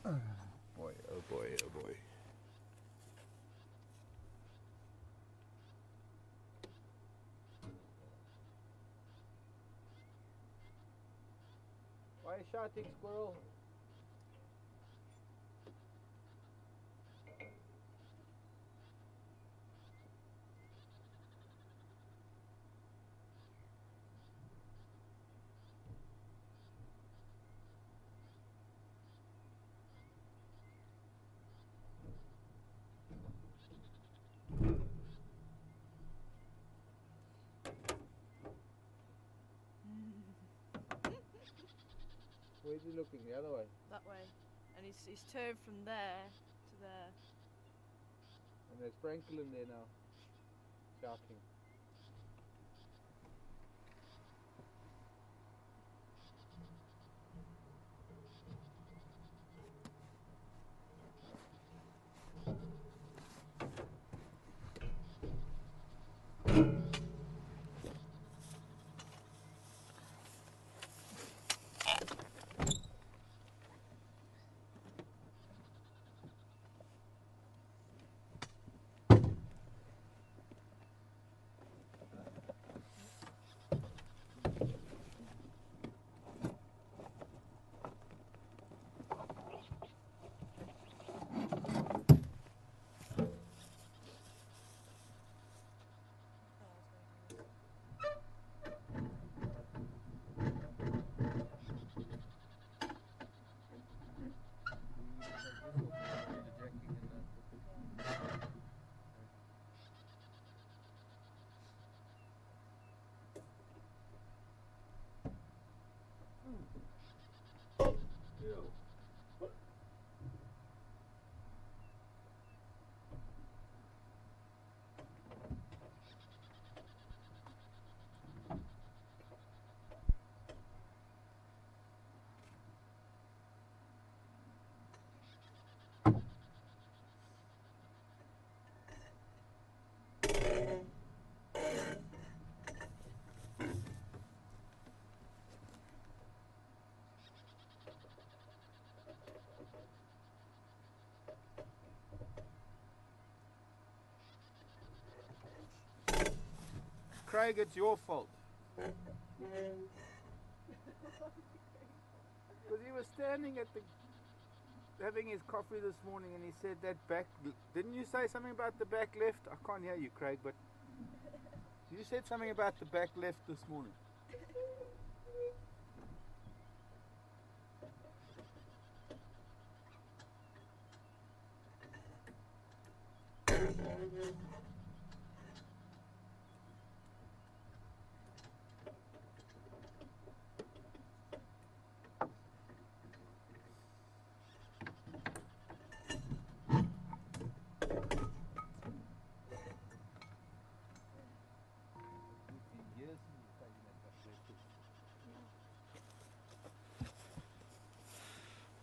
Oh boy, oh boy, oh boy. Why are you shouting, squirrel? Where's he looking? The other way? That way. And he's turned from there to there. And there's Franklin there now, shouting. Craig, it's your fault. Because he was standing at the having his coffee this morning and he said that back, didn't you say something about the back left? I can't hear you, Craig, but you said something about the back left this morning.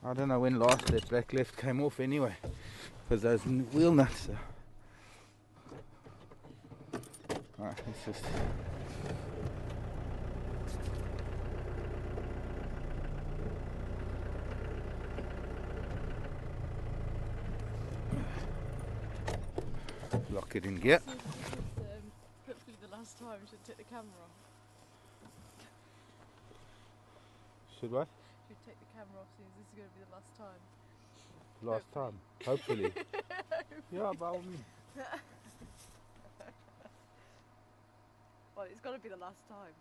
I don't know when last that back left came off anyway, because those wheel nuts are... Alright, let's just... lock it in gear. Hopefully the last time we should take the camera off. Should what? Should take the camera off since this is going to be the last time. Last time, hopefully. Yeah, by all means. Well, it's got to be the last time.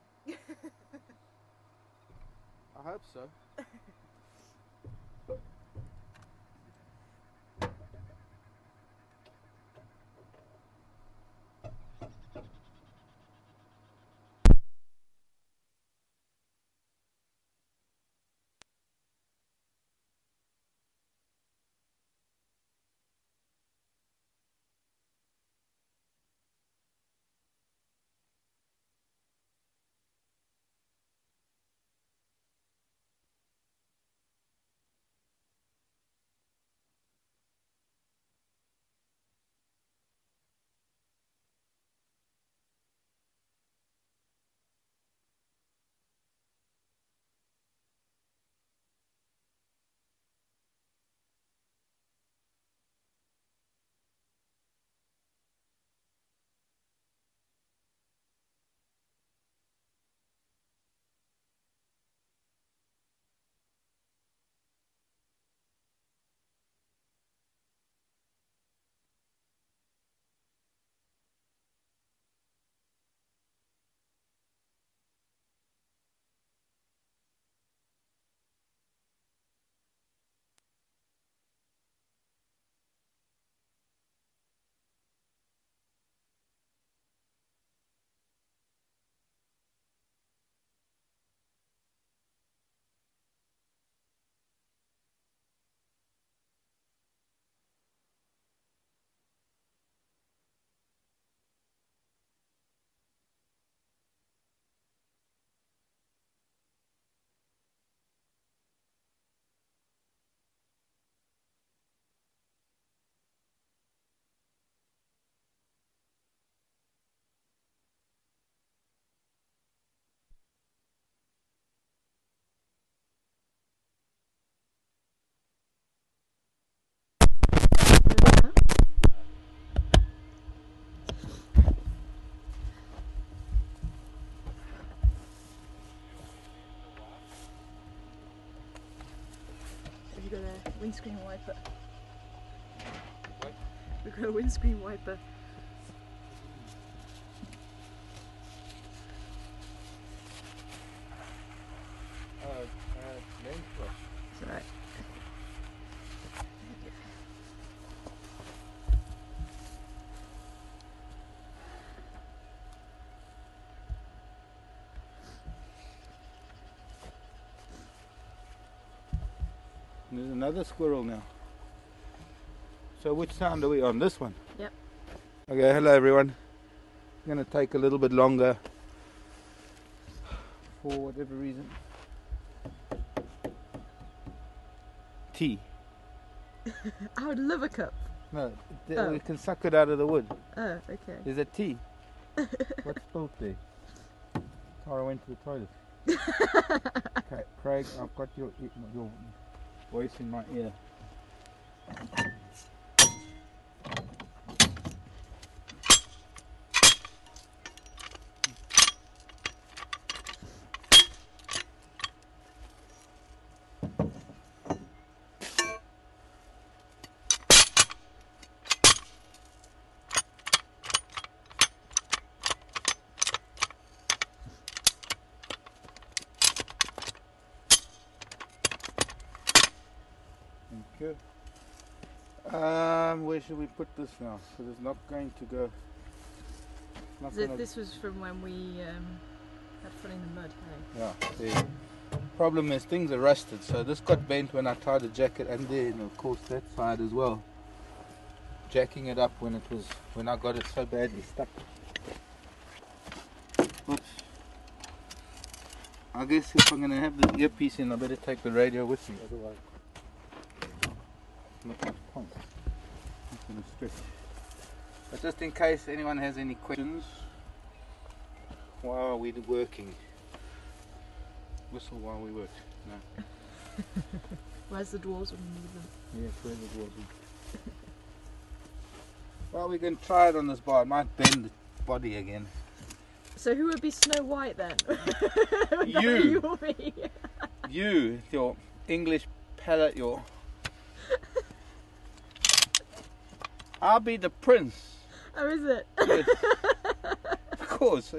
I hope so. Have you got a windscreen wiper? What? We've got a windscreen wiper. Lens brush. It's alright. There's another squirrel now. So which sound are we on? This one? Yep. Okay, hello everyone. I'm going to take a little bit longer for whatever reason. Tea. I would love a cup. No, Oh. we can suck it out of the wood. Oh, okay. Is it tea? What's spilled there? Tara went to the toilet. Okay, Craig, I've got your voice in my ear. you. Where should we put this now? Because it's not going to go. Not gonna... This was from when we had fun in the mud, hey? Yeah, there. Problem is things are rusted, so this got bent when I tied the jacket, and then of course that side as well. Jacking it up when I got it so badly stuck. But I guess if I'm gonna have the earpiece in, I better take the radio with me, otherwise not much point. It's gonna stretch. But just in case anyone has any questions, while are we working? Whistle while we work. No. Where's the dwarves when you need them? Yes, where's the dwarves? Well, we can try it on this bar. It might bend the body again. So who would be Snow White then? You. You or me? You, your English palate, your... I'll be the prince. Oh, is it? Yes. Of course.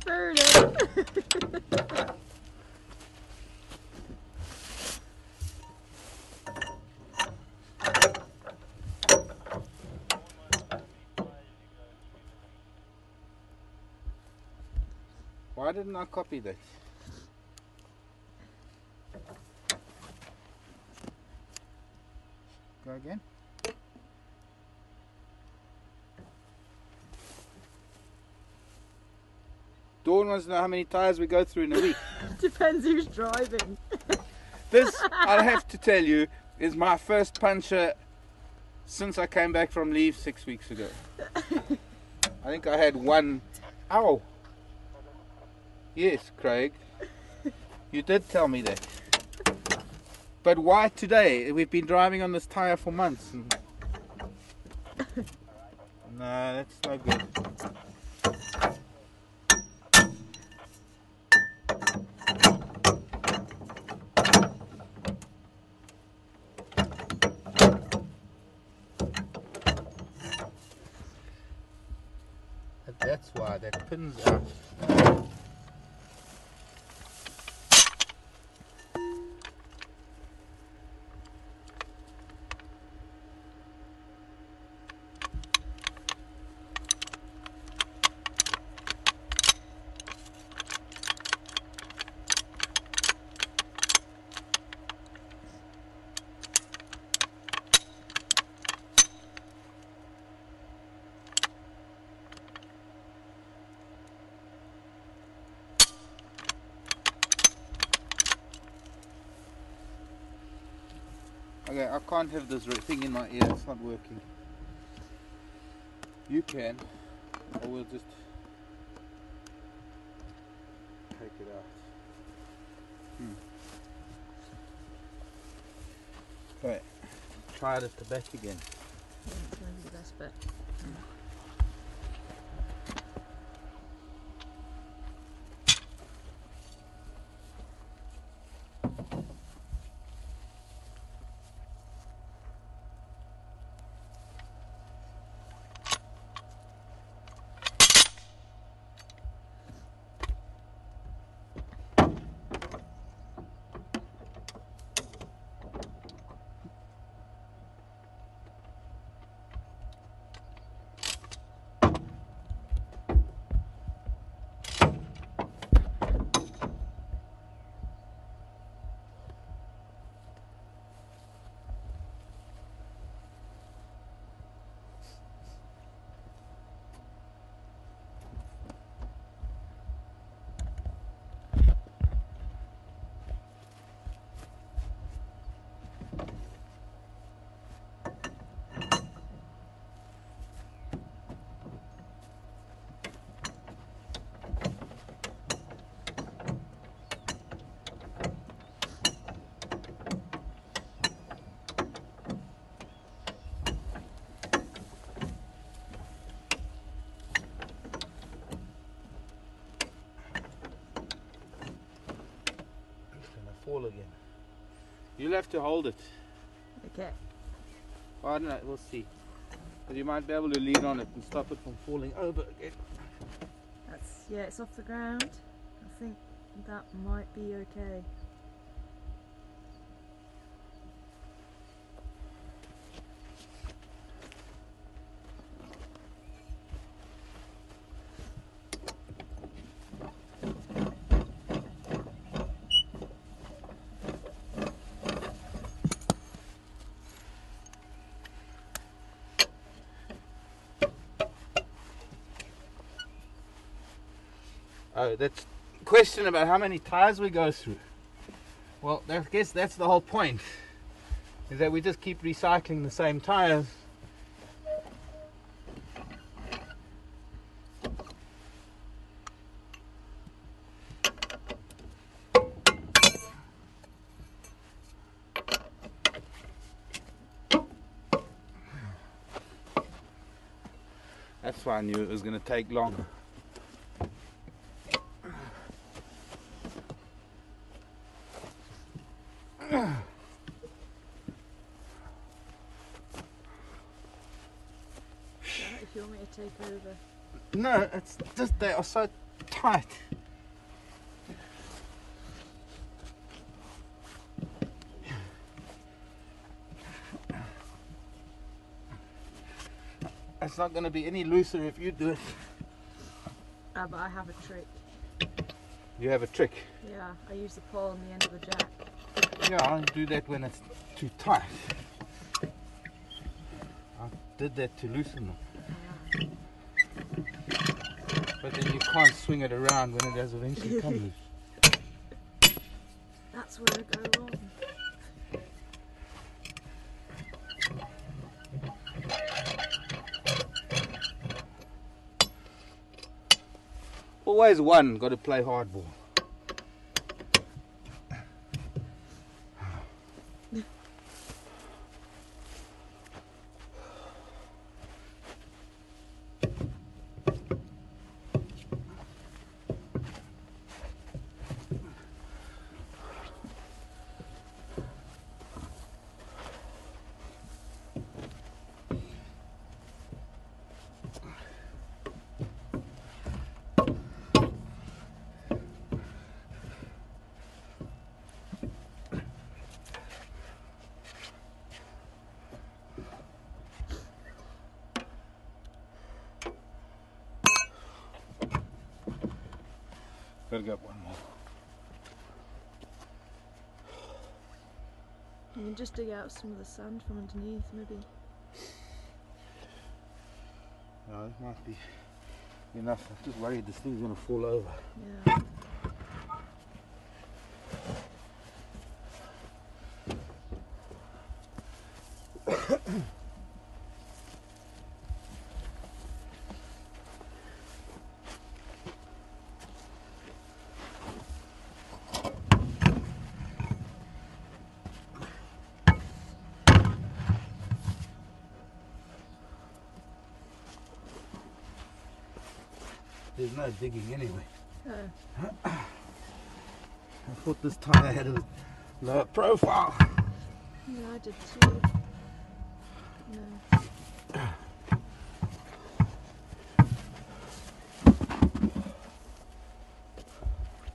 Fair enough. Why didn't I copy that? Go again. Dawn wants to know how many tyres we go through in a week. Depends who's driving. This, I have to tell you, is my first puncture since I came back from leave 6 weeks ago. I think I had one. Ow! Yes, Craig. You did tell me that. But why today? We've been driving on this tyre for months. And... No, that's no good. That's why that pin's out. Okay, I can't have this thing in my ear, it's not working. You can, or we'll just take it out. Okay, try it at the back again. Yeah, it's maybe the best bet. Fall again. You'll have to hold it. Okay. I don't know, we'll see. But you might be able to lean on it and stop it from falling over again. That's, yeah, it's off the ground. I think that might be okay. Oh, that's question about how many tires we go through. Well, I guess that's the whole point, is that we just keep recycling the same tires. That's why I knew it was going to take long. If you want me to take over. No, it's just they are so tight. It's not going to be any looser if you do it. Ah, but I have a trick. You have a trick. Yeah, I use the pawl on the end of the jack. Yeah, I do that when it's too tight. I did that to loosen them. Yeah. But then you can't swing it around when it does eventually come loose. That's where I go wrong. Always one got to play hardball. Gotta get one more. You can just dig out some of the sand from underneath, maybe. No, it might be enough. I'm just worried this thing's gonna fall over. Yeah. There's no digging anyway. Oh. I thought this tire had a lower profile. Yeah, I did too. No.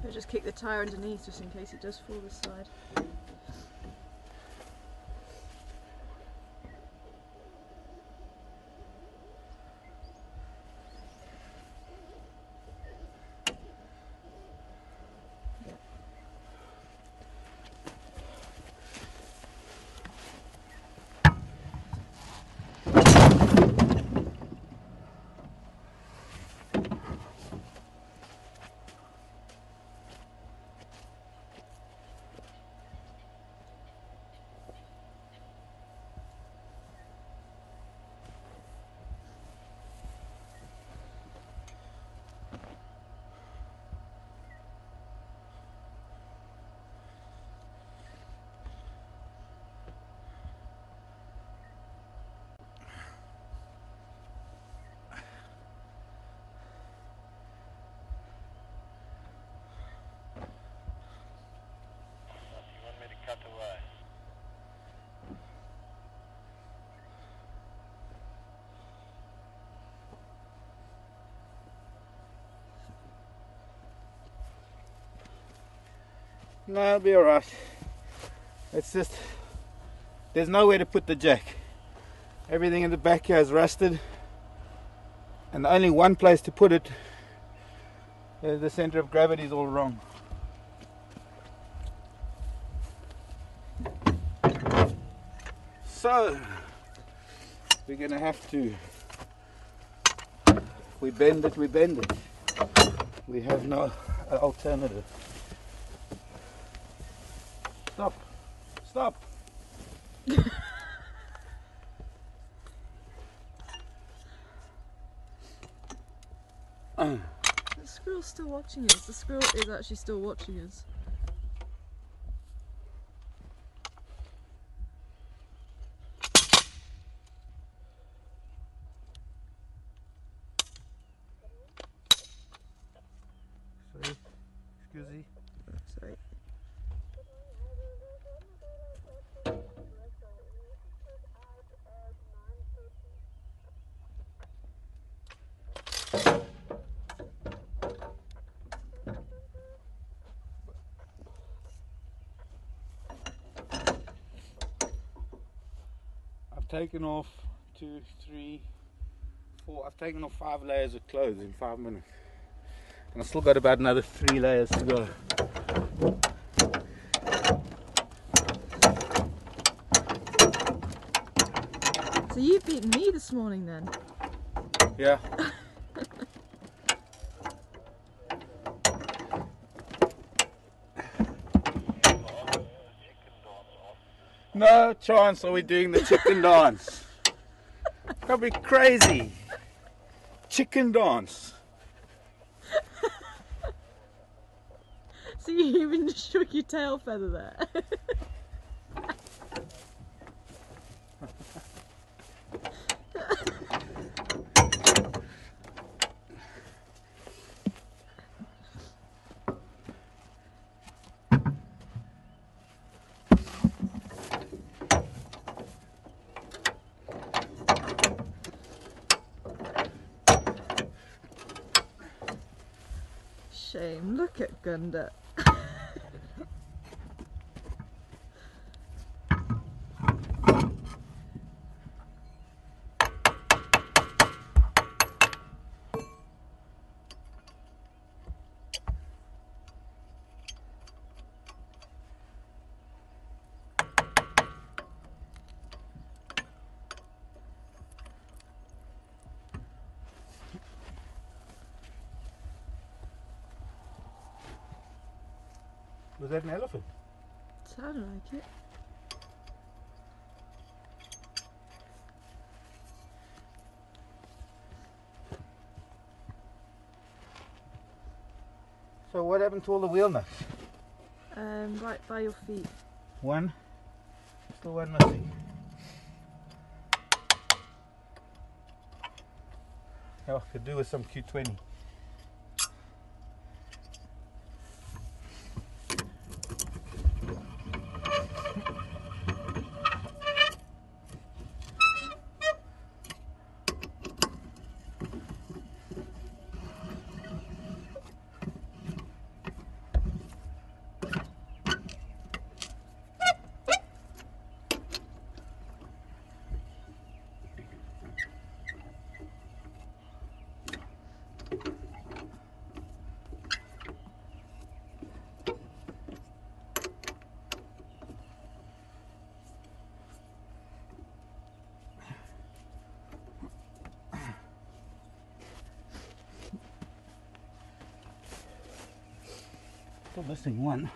I'll just kick the tyre underneath just in case it does fall this side. Cut away. No, it'll be alright. It's just, there's nowhere to put the jack. Everything in the back here is rusted, and only one place to put it, the center of gravity is all wrong. So we're gonna have to, we bend it, We have no alternative. Stop! Stop! The squirrel's still watching us. The squirrel is actually still watching us. Sorry, excuse me. Sorry. I've taken off 2, 3, 4. I've taken off 5 layers of clothes in 5 minutes. And I've still got about another 3 layers to go. So you've beaten me this morning then? Yeah. No chance are we doing the chicken dance. That'd be crazy. Chicken dance. So you even shook your tail feather there. Shame, look at Gunda. Was that an elephant? Sounded like it. So what happened to all the wheel nuts? Right by your feet. One. Still one missing. Oh, could do with some Q20. Still missing one.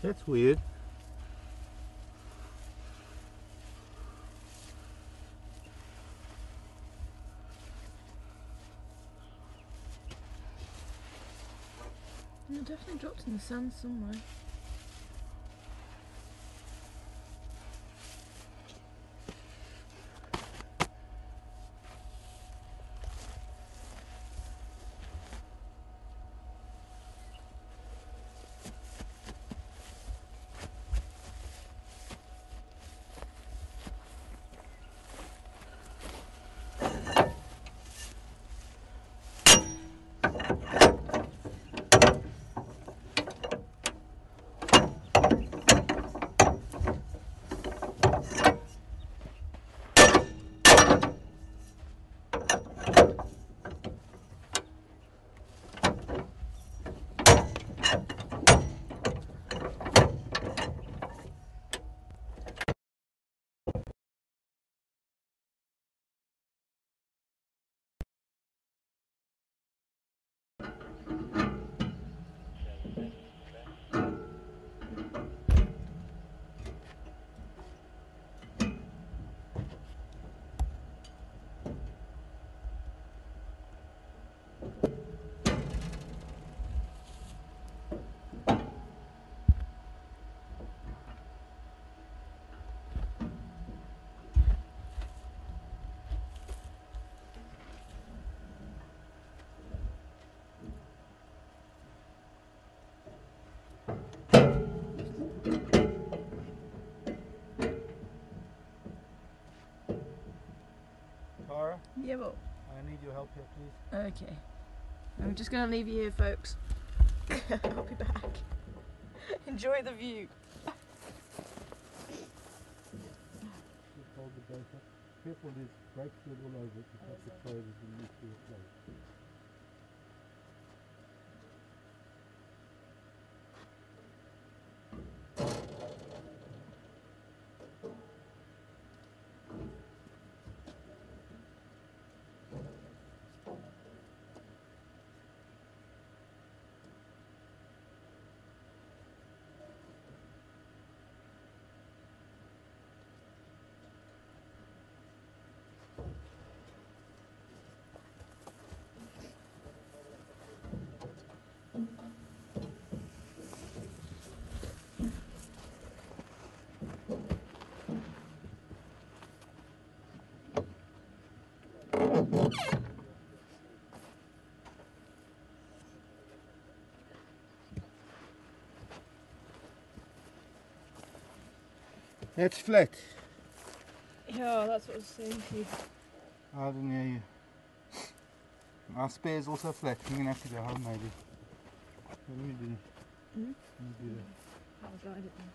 That's weird. It definitely dropped in the sand somewhere. Tara, Yeah, but I need your help here, please. okay. I'm just gonna leave you here, folks. I'll be back. Enjoy the view. Just hold the boat up. Careful, there's brake fluid all over it. If that's exposed, you need to replace. It's flat. Yeah, that's what I was saying to you. I didn't hear you. Our spare is also flat. We're going to have to go home maybe. Let me do that. Hmm? Let me do that. I'll guide it then.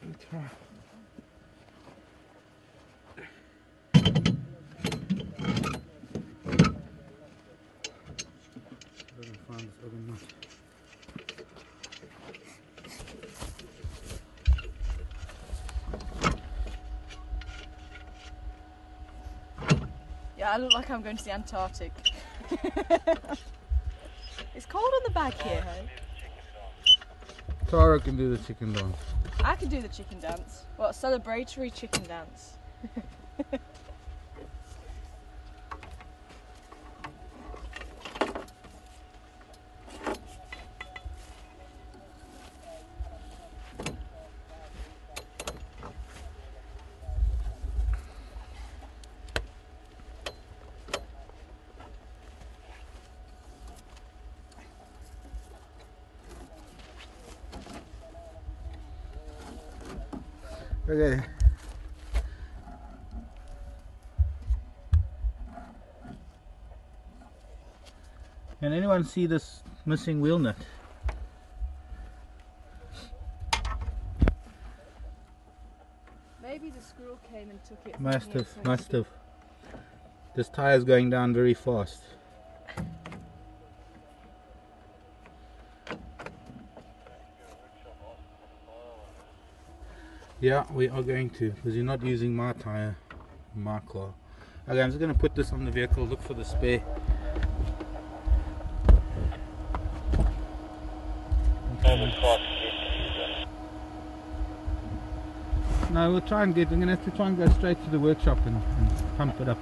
Let's try. I don't find this other nut. Yeah, I look like I'm going to the Antarctic. It's cold on the back here, hey? Tara can do the chicken dance. I can do the chicken dance. What, celebratory chicken dance? Okay. Can anyone see this missing wheel nut? Maybe the squirrel came and took it. from Must here, have, so must to have. This tire's going down very fast. Yeah, we are going to, because you're not using my tire, my car. Okay, I'm just going to put this on the vehicle, look for the spare. No, we'll try and get, we're going to have to try and go straight to the workshop and pump it up.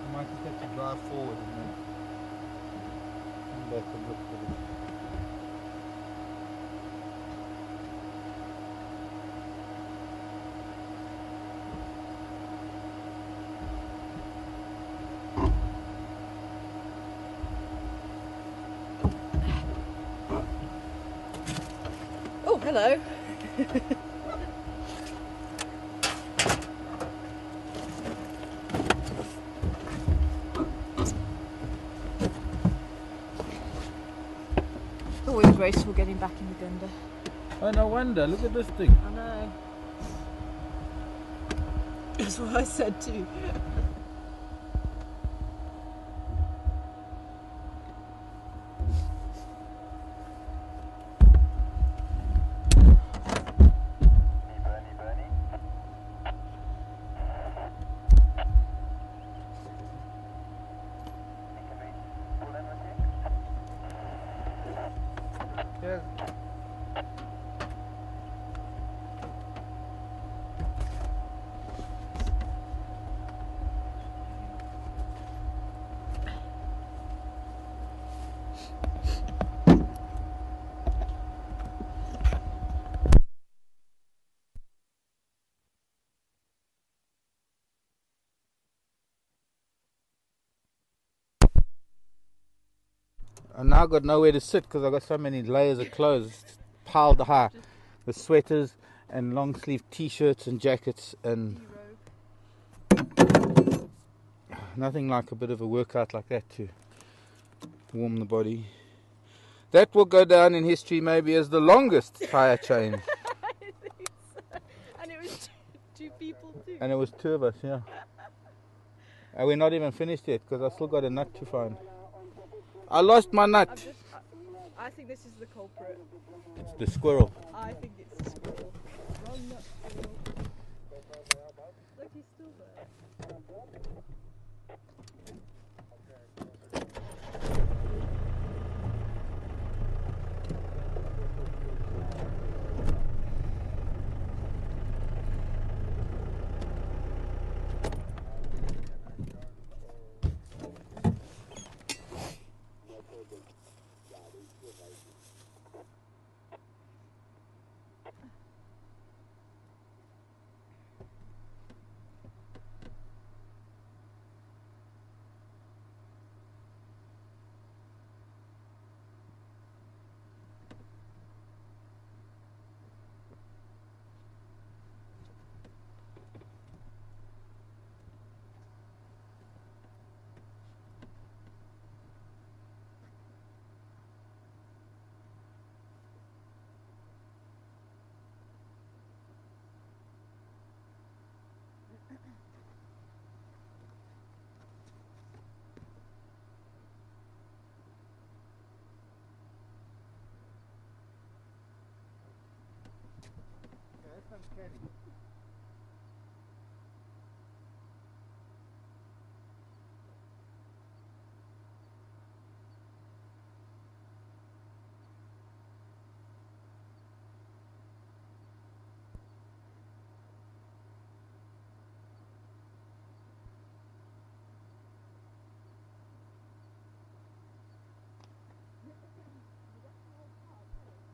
I might just have to drive forward and then come back and look for it. Oh, hello. Always graceful getting back in the Gunda. Oh, no wonder, look at this thing. I know. That's what I said too. Yeah. I now got nowhere to sit because I've got so many layers of clothes. piled high with sweaters and long sleeve t-shirts and jackets, and nothing like a bit of a workout like that to warm the body. That will go down in history maybe as the longest tire change. I think so. And it was two people too. And it was 2 of us, yeah. And we're not even finished yet because I still got a nut to find. I lost my nut. I think this is the culprit. It's the squirrel. I think it's the squirrel. Wrong nut squirrel. Look, he's still there.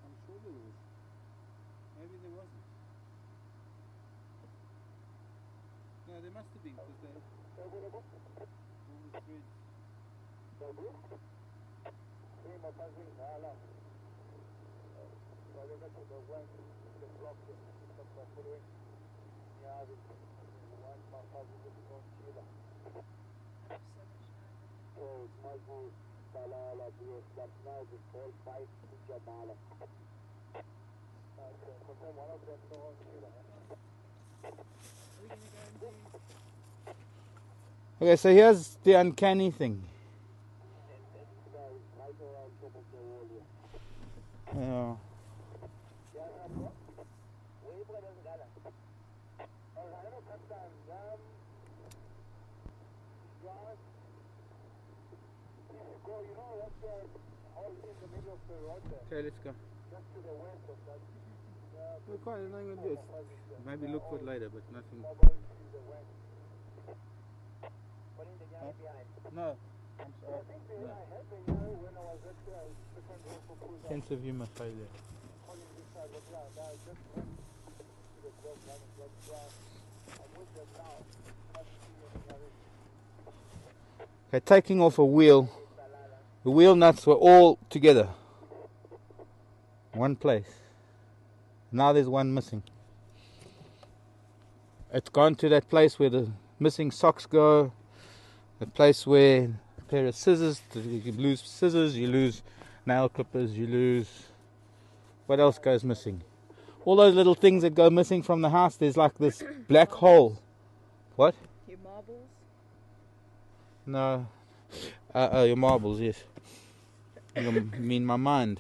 I'm sure there was. Maybe there wasn't. No, there must have been because they all the threads. Okay, so here's the uncanny thing. Yeah. Okay, let's go. We're quite nothing to do. Maybe look for it later, but nothing. No, I'm sorry. No. Sense of humor failure. Okay, taking off a wheel. The wheel nuts were all together. One place. Now there's one missing. It's gone to that place where the missing socks go. The place where a pair of scissors, you lose scissors, you lose nail clippers, you lose... What else goes missing? All those little things that go missing from the house, there's like this black hole. What? Your marbles? No. Your marbles, yes. You mean my mind.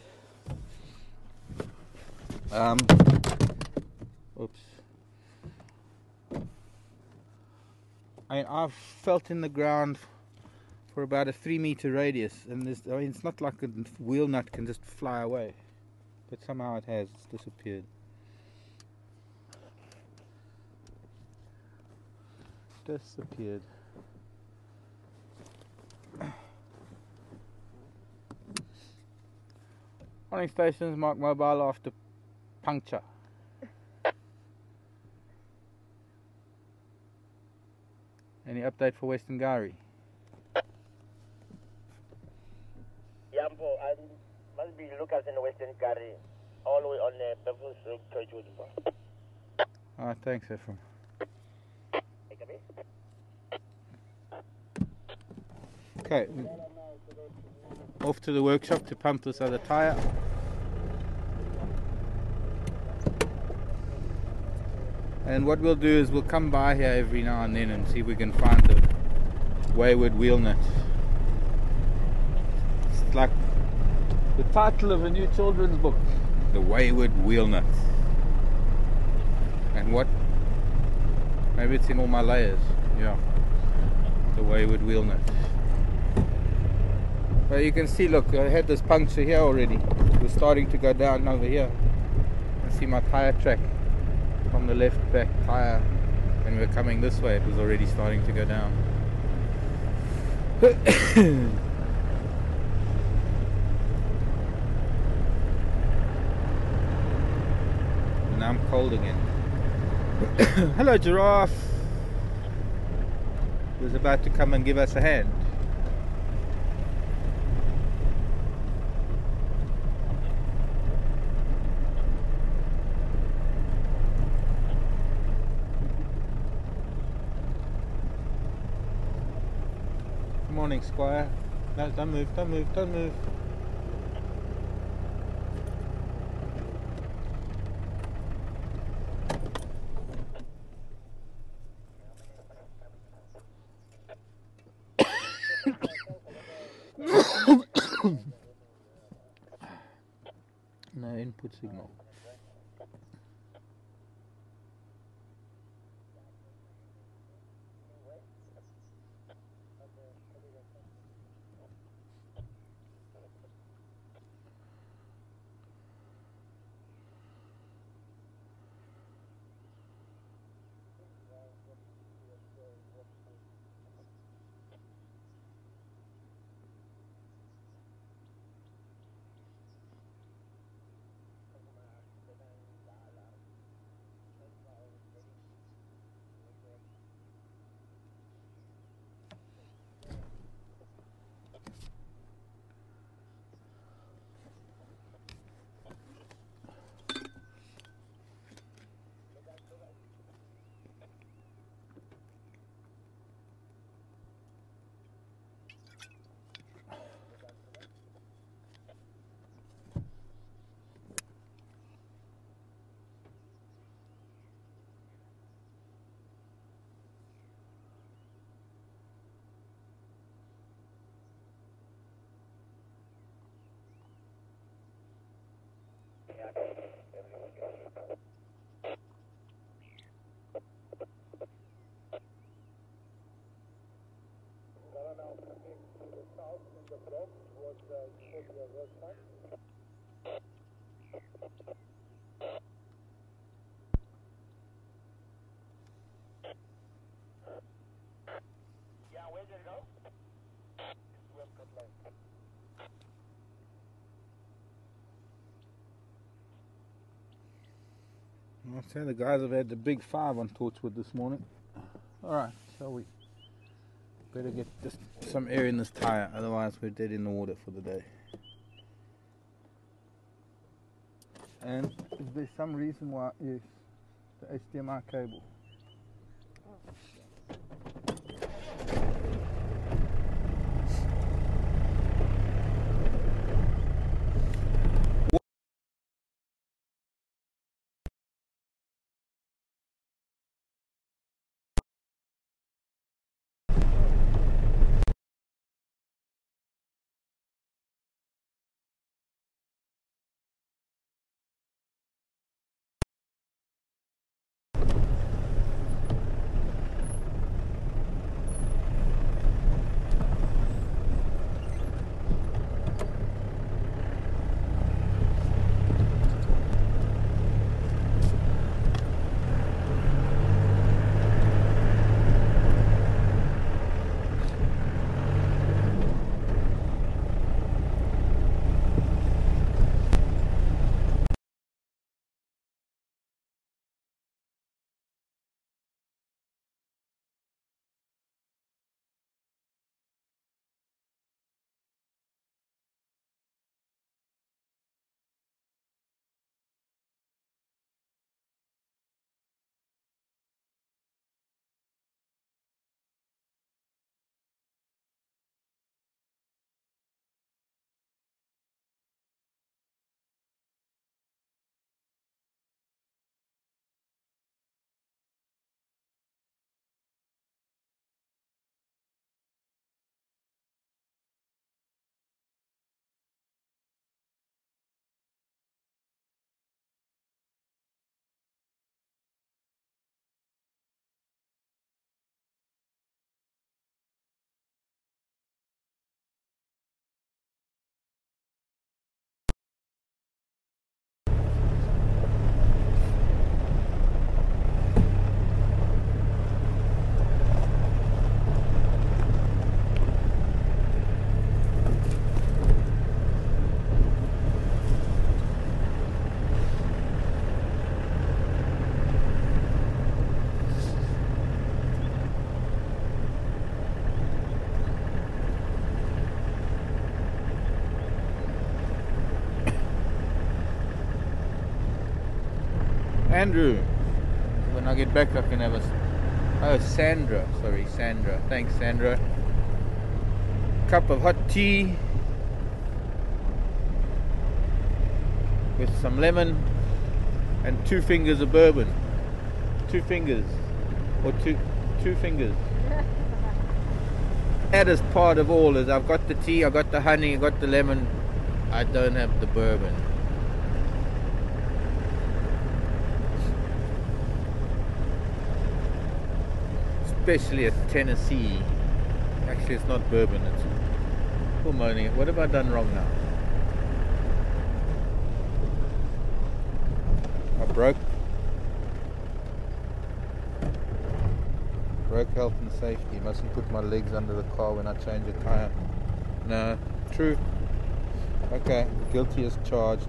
Oops. I've felt in the ground for about a 3-meter radius, and it's not like a wheel nut can just fly away, but somehow it has. It's disappeared. Disappeared. Warning stations mark mobile after puncture. Any update for Western Gowrie? Yambo, I must be Lucas in Western Gary. all the way on the Beverly Church with the bus. Alright, thanks Ephraim. Okay, off to the workshop to pump this other tyre. And what we'll do is we'll come by here every now and then and see if we can find the wayward wheel nut. It's like the title of a new children's book, The Wayward Wheel Nut. And what? Maybe it's in all my layers. Yeah, The Wayward Wheel Nut. But you can see, look, I had this puncture here already. We're starting to go down over here. I see my tyre track from the left back tyre. When we were coming this way, it was already starting to go down. And I'm cold again. Hello, giraffe. Who's about to come and give us a hand. Morning, Squire. No, don't move, don't move, don't move. No input signal. Yeah, where did it go? I'll say the guys have had the big 5 on Torchwood this morning. Alright, shall we? Better get just some air in this tyre, otherwise we're dead in the water for the day. And is there some reason why? Yes, the HDMI cable. Andrew. When I get back I can have a... Oh, Sandra. Sorry, Sandra. Thanks, Sandra. Cup of hot tea with some lemon and 2 fingers of bourbon. 2 fingers. Or two fingers. That is part of all. Is I've got the tea, I've got the honey, I've got the lemon. I don't have the bourbon. Especially at Tennessee. Actually, it's not bourbon. It's pulmonary. What have I done wrong now? I broke health and safety. Mustn't put my legs under the car when I change a tire. No, true. Okay, guilty as charged.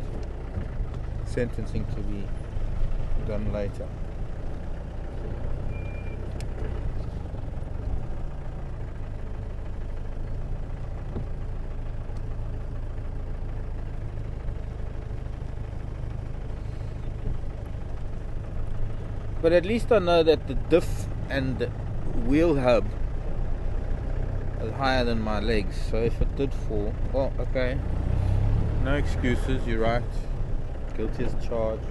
Sentencing to be done later. But at least I know that the diff and the wheel hub is higher than my legs, so if it did fall, well, okay, no excuses, you're right, guilty as charged.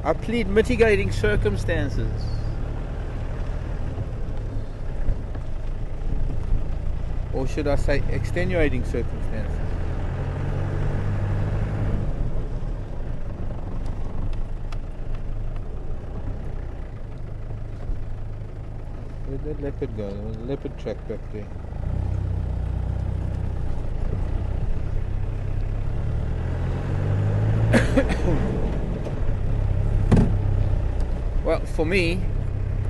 I plead mitigating circumstances. Or should I say extenuating circumstances? Where did leopard go? There was a leopard track back there. Well, for me,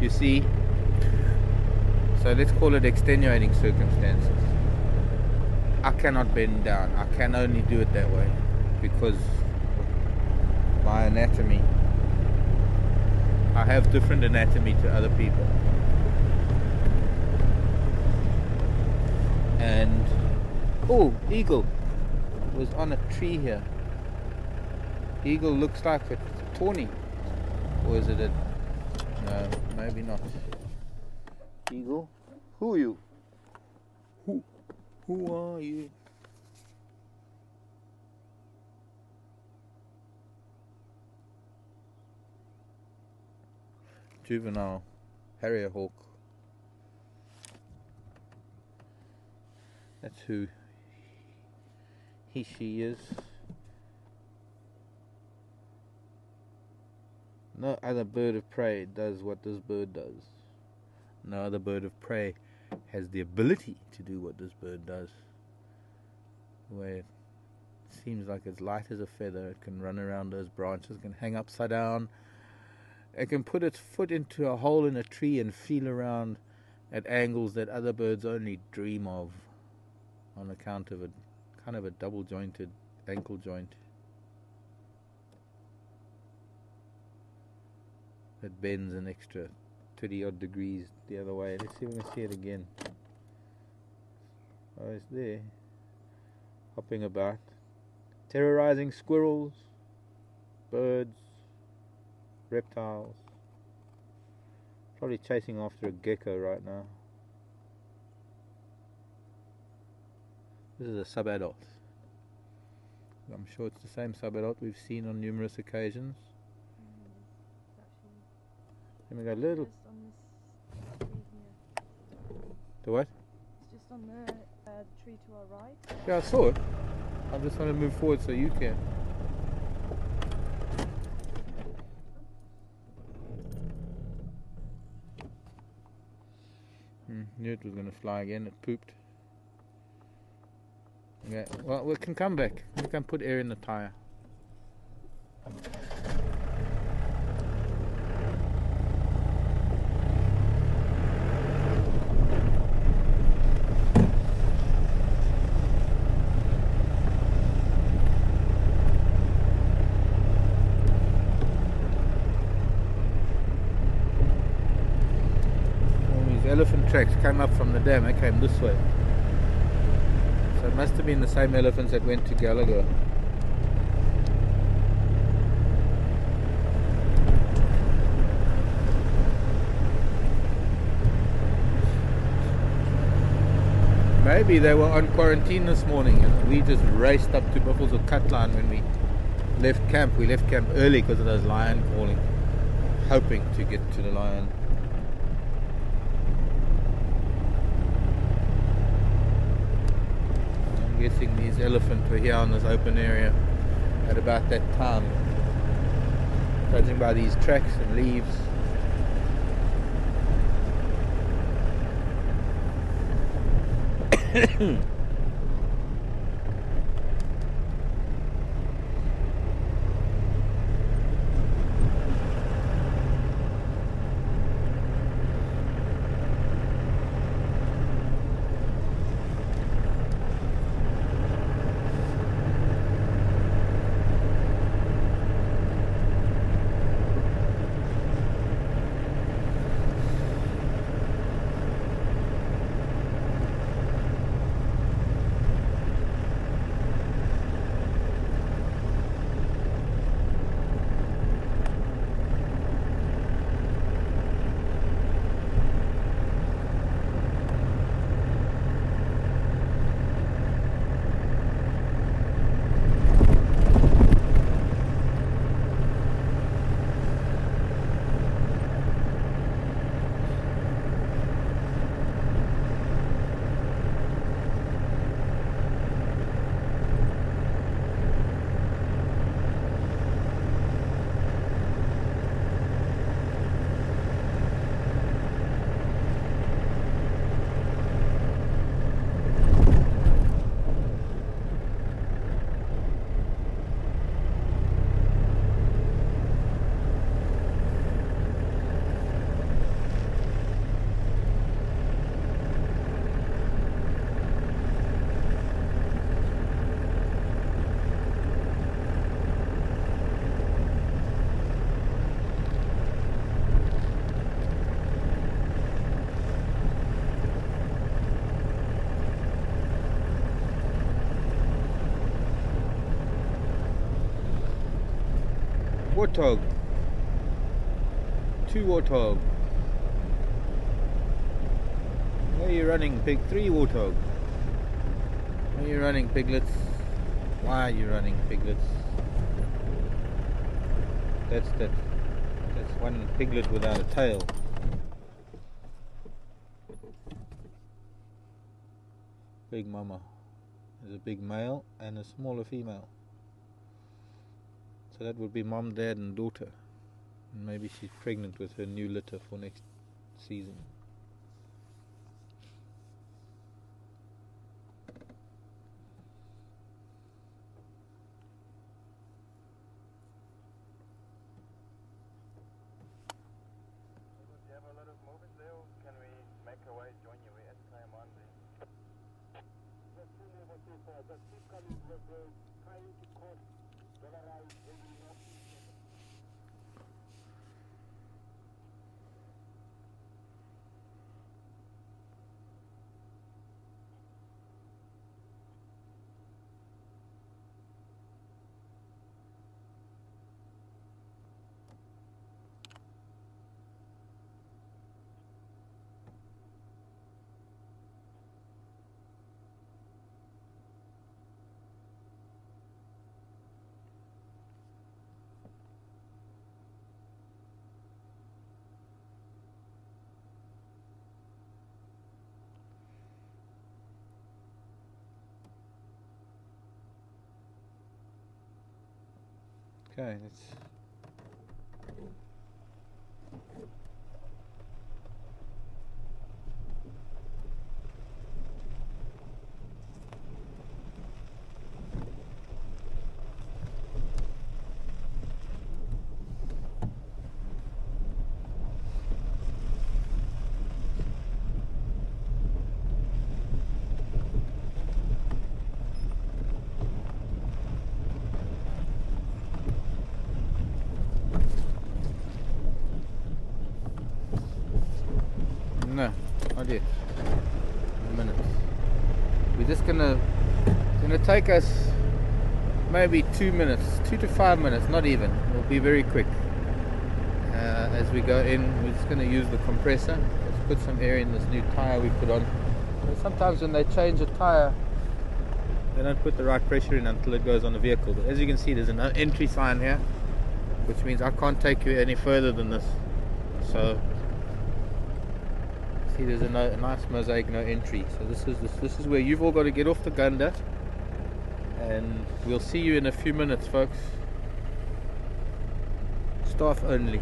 you see, so let's call it extenuating circumstances. I cannot bend down. I can only do it that way because my anatomy. I have different anatomy to other people. And oh, eagle was on a tree here. Eagle looks like a tawny, or is it a? No, maybe not. Eagle, who are you? Who are you? Juvenile Harrier hawk. That's who she is. No other bird of prey does what this bird does. No other bird of prey has the ability to do what this bird does. Where it seems like it's light as a feather. It can run around those branches, can hang upside down. It can put its foot into a hole in a tree and feel around at angles that other birds only dream of, on account of a kind of a double jointed ankle joint that bends an extra 30 odd degrees the other way. Let's see if we can see it again. Oh, it's there, hopping about, terrorizing squirrels, birds, reptiles, probably chasing after a gecko right now. This is a subadult. I'm sure it's the same subadult we've seen on numerous occasions. Let me go a little. The what? It's just on the tree to our right. Yeah, I saw it. I just want to move forward so you can. Knew it was going to fly again. It pooped. Okay, well, we can come back. We can put air in the tire. All these elephant tracks came up from the dam. They came this way. So it must have been the same elephants that went to Gallagher. Maybe they were on quarantine this morning and we just raced up to Buffels or Cutline when we left camp. We left camp early because of those lion calling, hoping to get to the lion. I'm guessing these elephants were here on this open area at about that time, judging by these tracks and leaves. Warthog. 2 warthog. Where are you running, pig? 3 warthog. Where are you running, piglets? Why are you running, piglets? That's one piglet without a tail. Big mama. There's a big male and a smaller female. So that would be mom, dad and daughter. And maybe she's pregnant with her new litter for next season. Do you have a lot of movement there, or can we make our way, join you at time on there? Just two more people, just keep coming with the trying to cross dollarize every north. Okay, let's no, not yet. A minute. We're just gonna take us maybe 2 minutes, 2 to 5 minutes, not even. We'll be very quick. As we go in, we're just gonna use the compressor. Let's put some air in this new tire we put on. Sometimes when they change a tyre, they don't put the right pressure in until it goes on the vehicle. But as you can see, there's an entry sign here, which means I can't take you any further than this. So see, there's a nice mosaic no entry. So this is where you've all got to get off the Gunda, and we'll see you in a few minutes, folks. Staff only.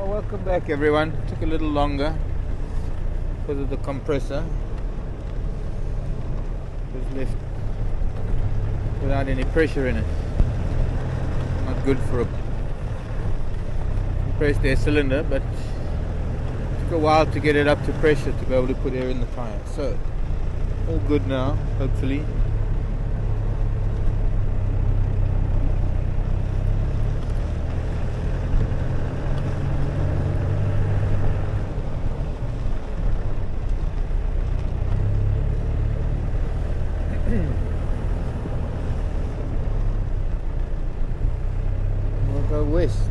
Welcome back, everyone. Took a little longer because of the compressor. It was left without any pressure in it. Not good for a compressed air cylinder, but it took a while to get it up to pressure to be able to put air in the tire. So all good now, hopefully. We'll go west.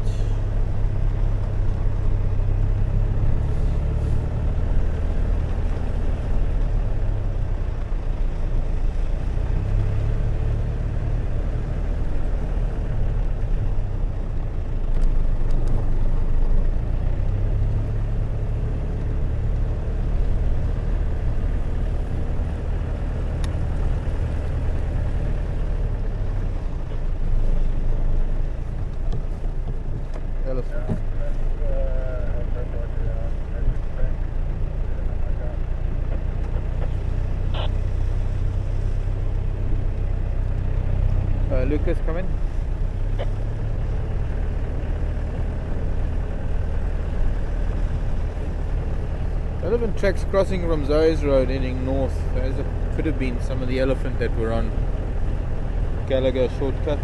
Elephant. Lucas, come in. Elephant tracks crossing from Zoe's Road heading north. Those could have been some of the elephant that were on Gallagher shortcut.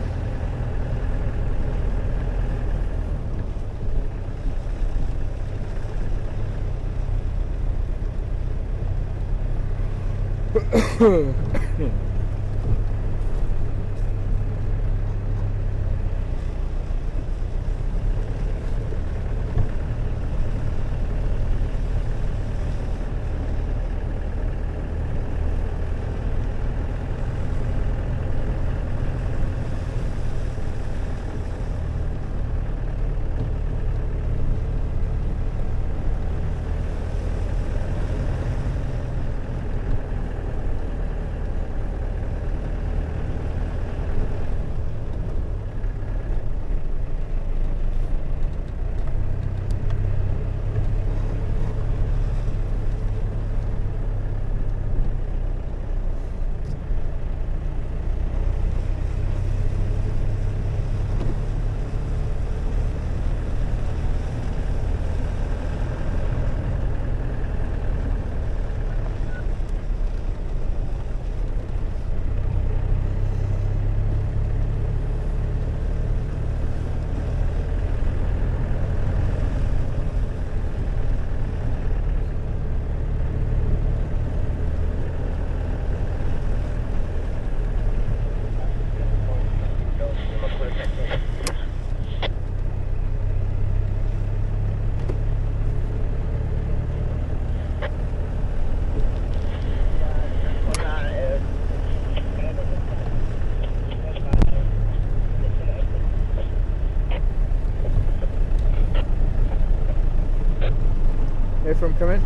in?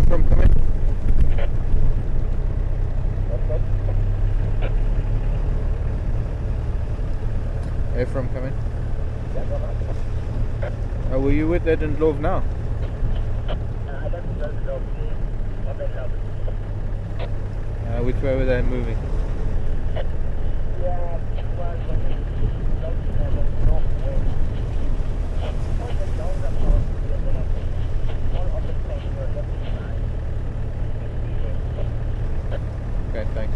From coming? From coming? Oh, were you with that in Love now? Which way were they moving? Okay, thanks.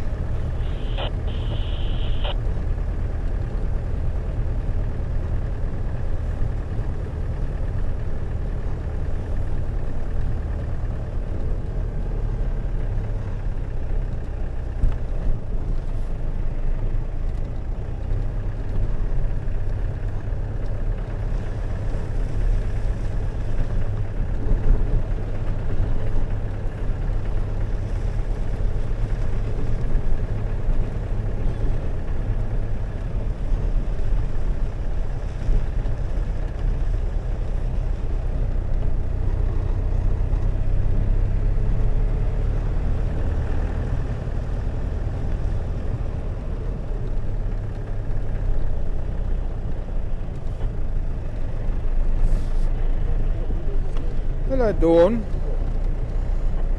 Hello, Dawn.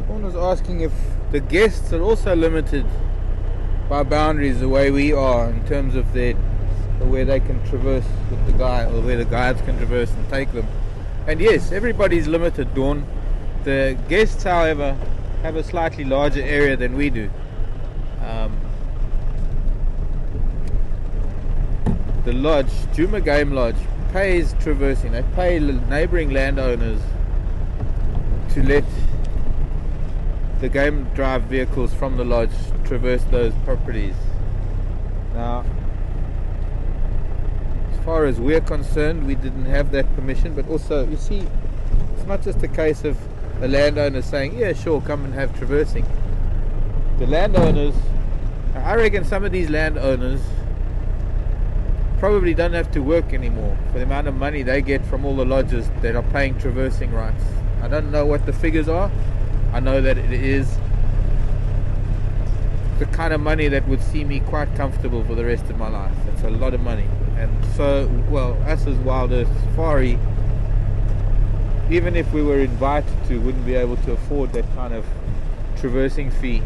Dawn was asking if the guests are also limited by boundaries the way we are in terms of where they can traverse with the guide, or where the guides can traverse and take them. And yes, everybody's limited, Dawn. The guests, however, have a slightly larger area than we do. The lodge, Juma Game Lodge, pays traversing. They pay neighbouring landowners to let the game drive vehicles from the lodge traverse those properties. Now, as far as we're concerned, we didn't have that permission, but also, you see, it's not just a case of a landowner saying, yeah, sure, come and have traversing. The landowners, I reckon some of these landowners probably don't have to work anymore for the amount of money they get from all the lodges that are paying traversing rights. I don't know what the figures are. I know that it is the kind of money that would see me quite comfortable for the rest of my life. It's a lot of money. And so, well, us as Wild Earth Safari, even if we were invited to, wouldn't be able to afford that kind of traversing fee.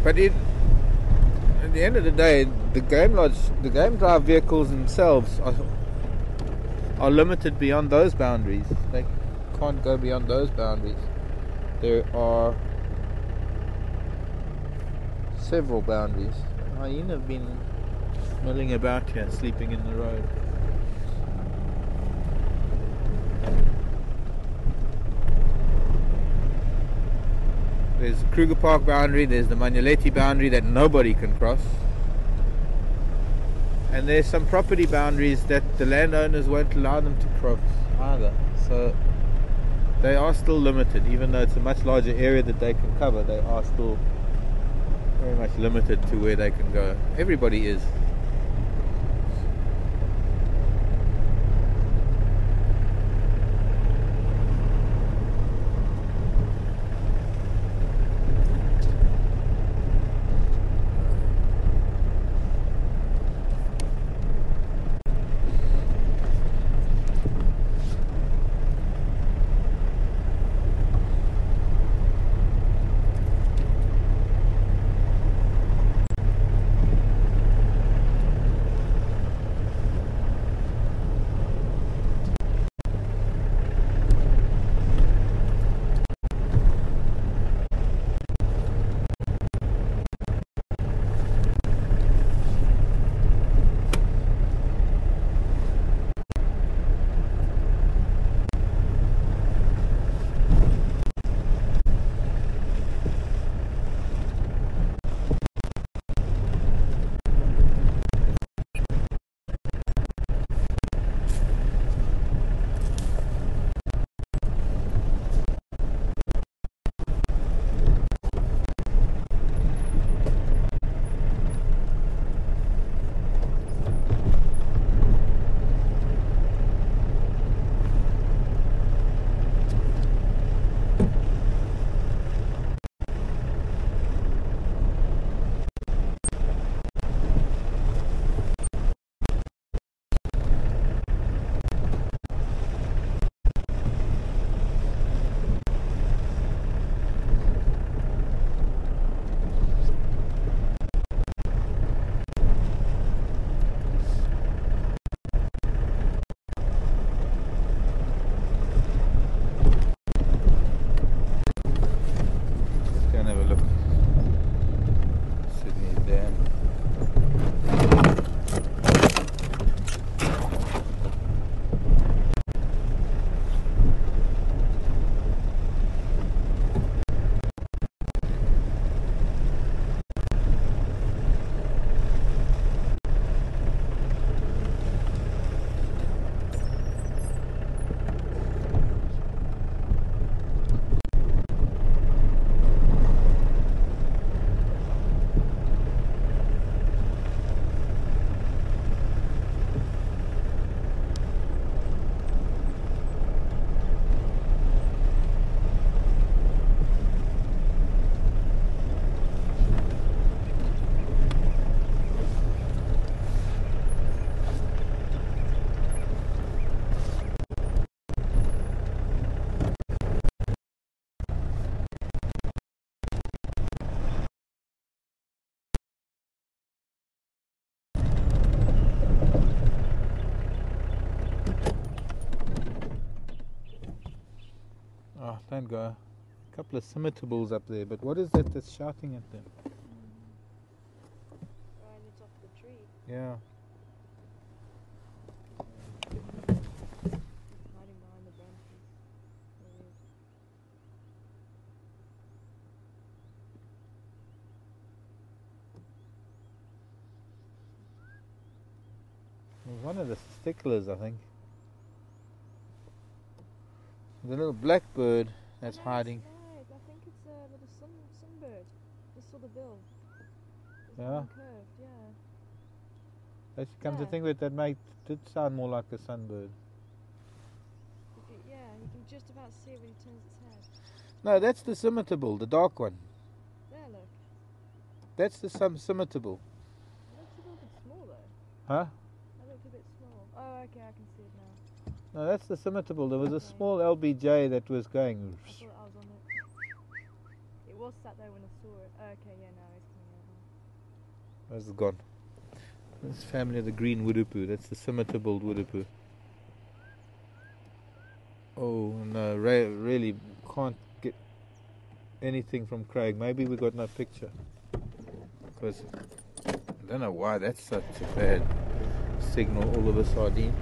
But at the end of the day, the game drive vehicles themselves are limited beyond those boundaries. They can't go beyond those boundaries. There are several boundaries. Hyena have been milling about here, sleeping in the road. There's the Kruger Park boundary, there's the Magnoleti boundary that nobody can cross. And there's some property boundaries that the landowners won't allow them to cross either. So they are still limited, even though it's a much larger area that they can cover, they are still very much limited to where they can go. Everybody is. Oh, don't go. A couple of scimitar bulls up there, but what is that that's shouting at them? Right, it's off the tree. Yeah. Hiding behind the branches. There he is. It was one of the sticklers, I think. The little blackbird that's No, hiding. it's right. I think it's a little sunbird. Just saw the bill. It's Yeah. curved, yeah. As you come to Yeah. think of it, that did sound more like a sunbird. Yeah, you can just about see it when he turns its head. No, that's the scimitar bull, the dark one. There, look. That's the scimitar bull. It looks a little bit small though. Huh? That looked a bit small. Oh, okay, I can see it now. No, that's the scimitar bull. There was a Okay. small LBJ that was going. I thought I was on it. It was sat there when I saw it. Oh, okay, yeah, now it's coming out now. Where's it gone? This family of the green woodupoo. That's the scimitar bull woodupoo. Oh no, really can't get anything from Craig. Maybe we got no picture. Because I don't know why that's such a bad signal all of a sudden.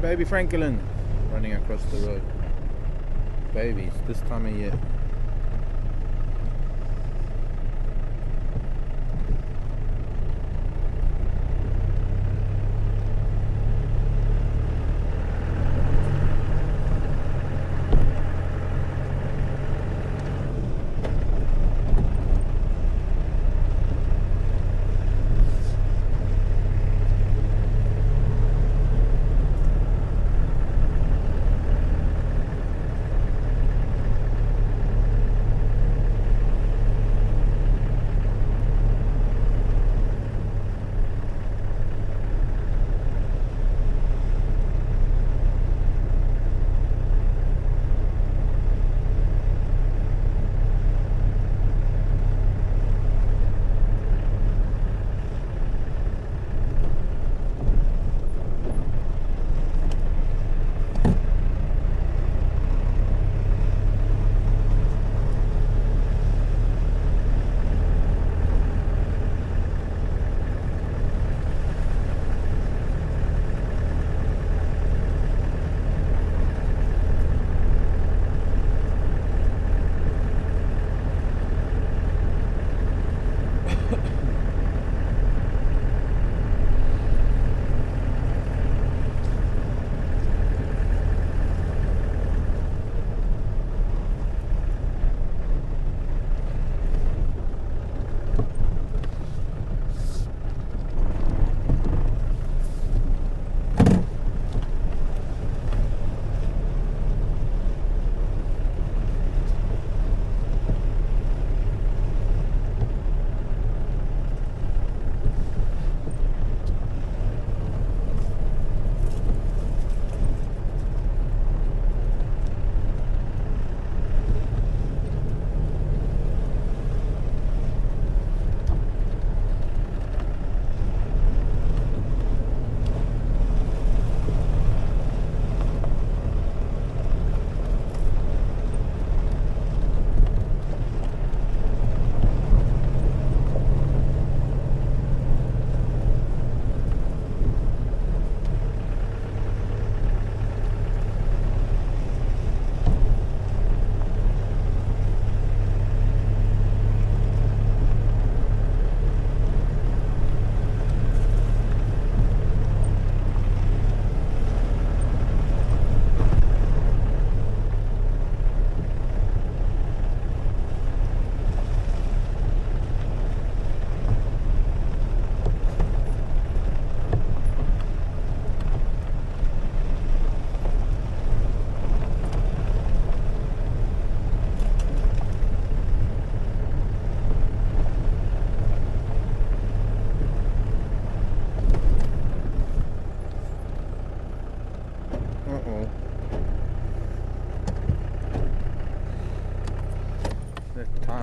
baby Franklin running across the road. Babies this time of year.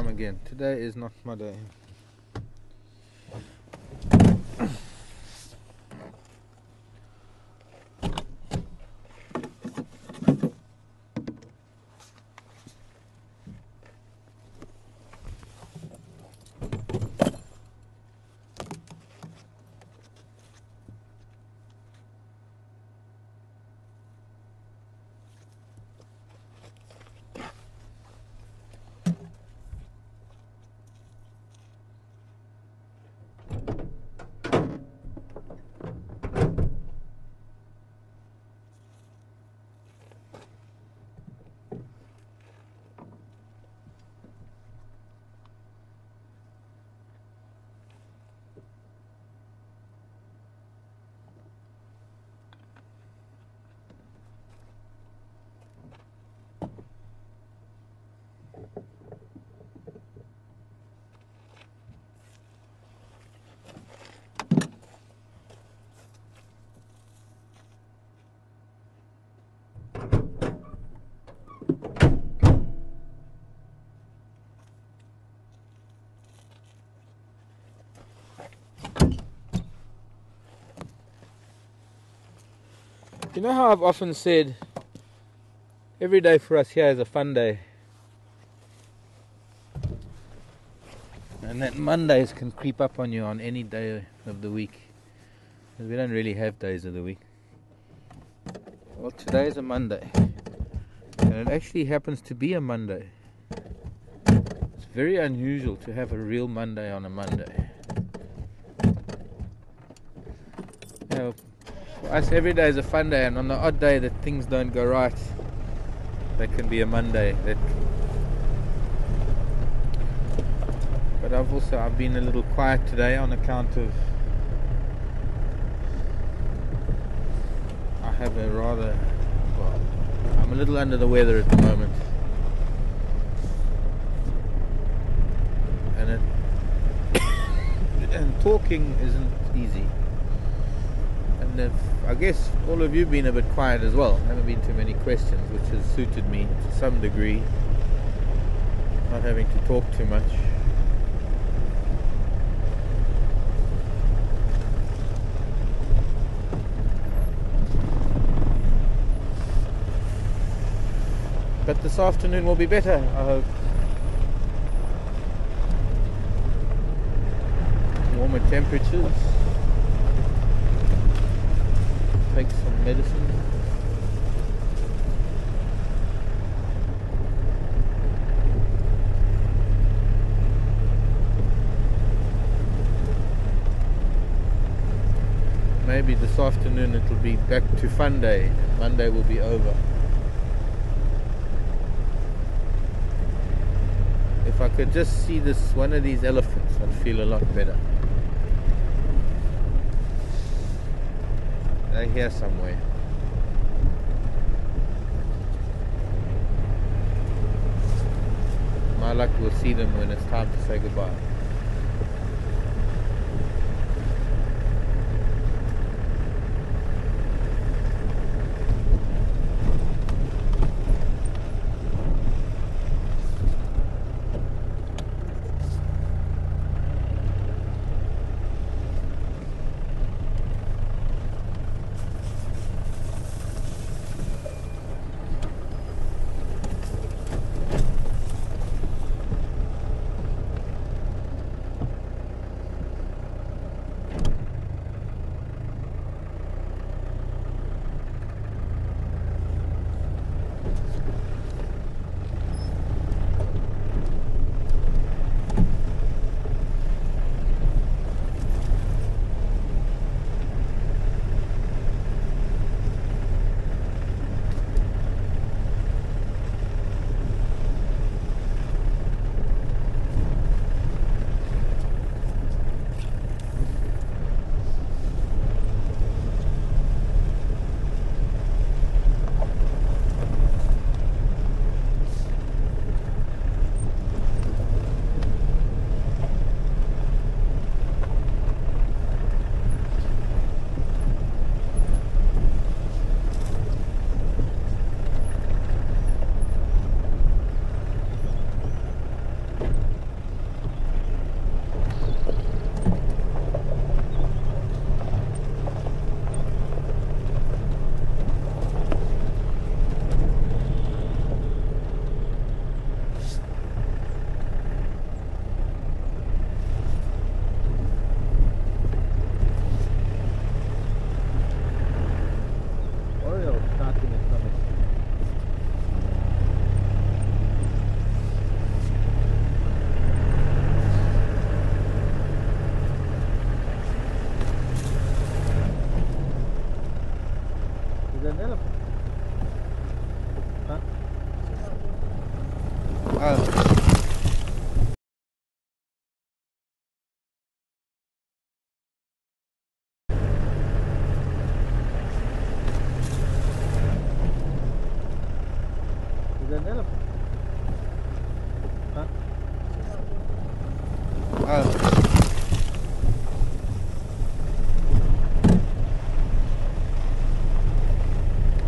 Again, today is not my day. You know how I've often said every day for us here is a fun day, and that Mondays can creep up on you on any day of the week, because we don't really have days of the week. Well, today is a Monday, and it actually happens to be a Monday. It's very unusual to have a real Monday on a Monday. You know, for us, every day is a fun day, and on the odd day that things don't go right, that can be a Monday. But I've been a little quiet today on account of I'm a little under the weather at the moment, and talking isn't easy. And I guess all of you have been a bit quiet as well. Haven't been too many questions, which has suited me to some degree, not having to talk too much. But this afternoon will be better, I hope. Warmer temperatures. Take some medicine. Maybe this afternoon it'll be back to fun day. Monday will be over. If I could just see one of these elephants, I'd feel a lot better. They're here somewhere. My luck, we'll see them when it's time to say goodbye.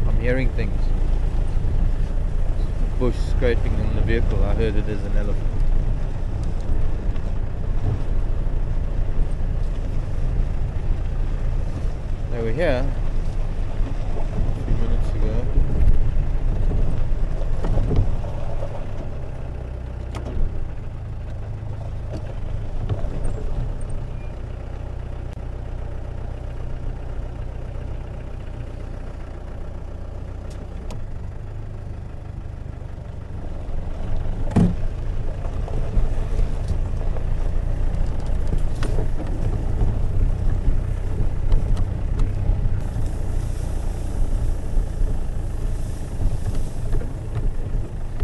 I'm hearing things. Bush scraping on the vehicle. I heard it is an elephant. They were here a few minutes ago.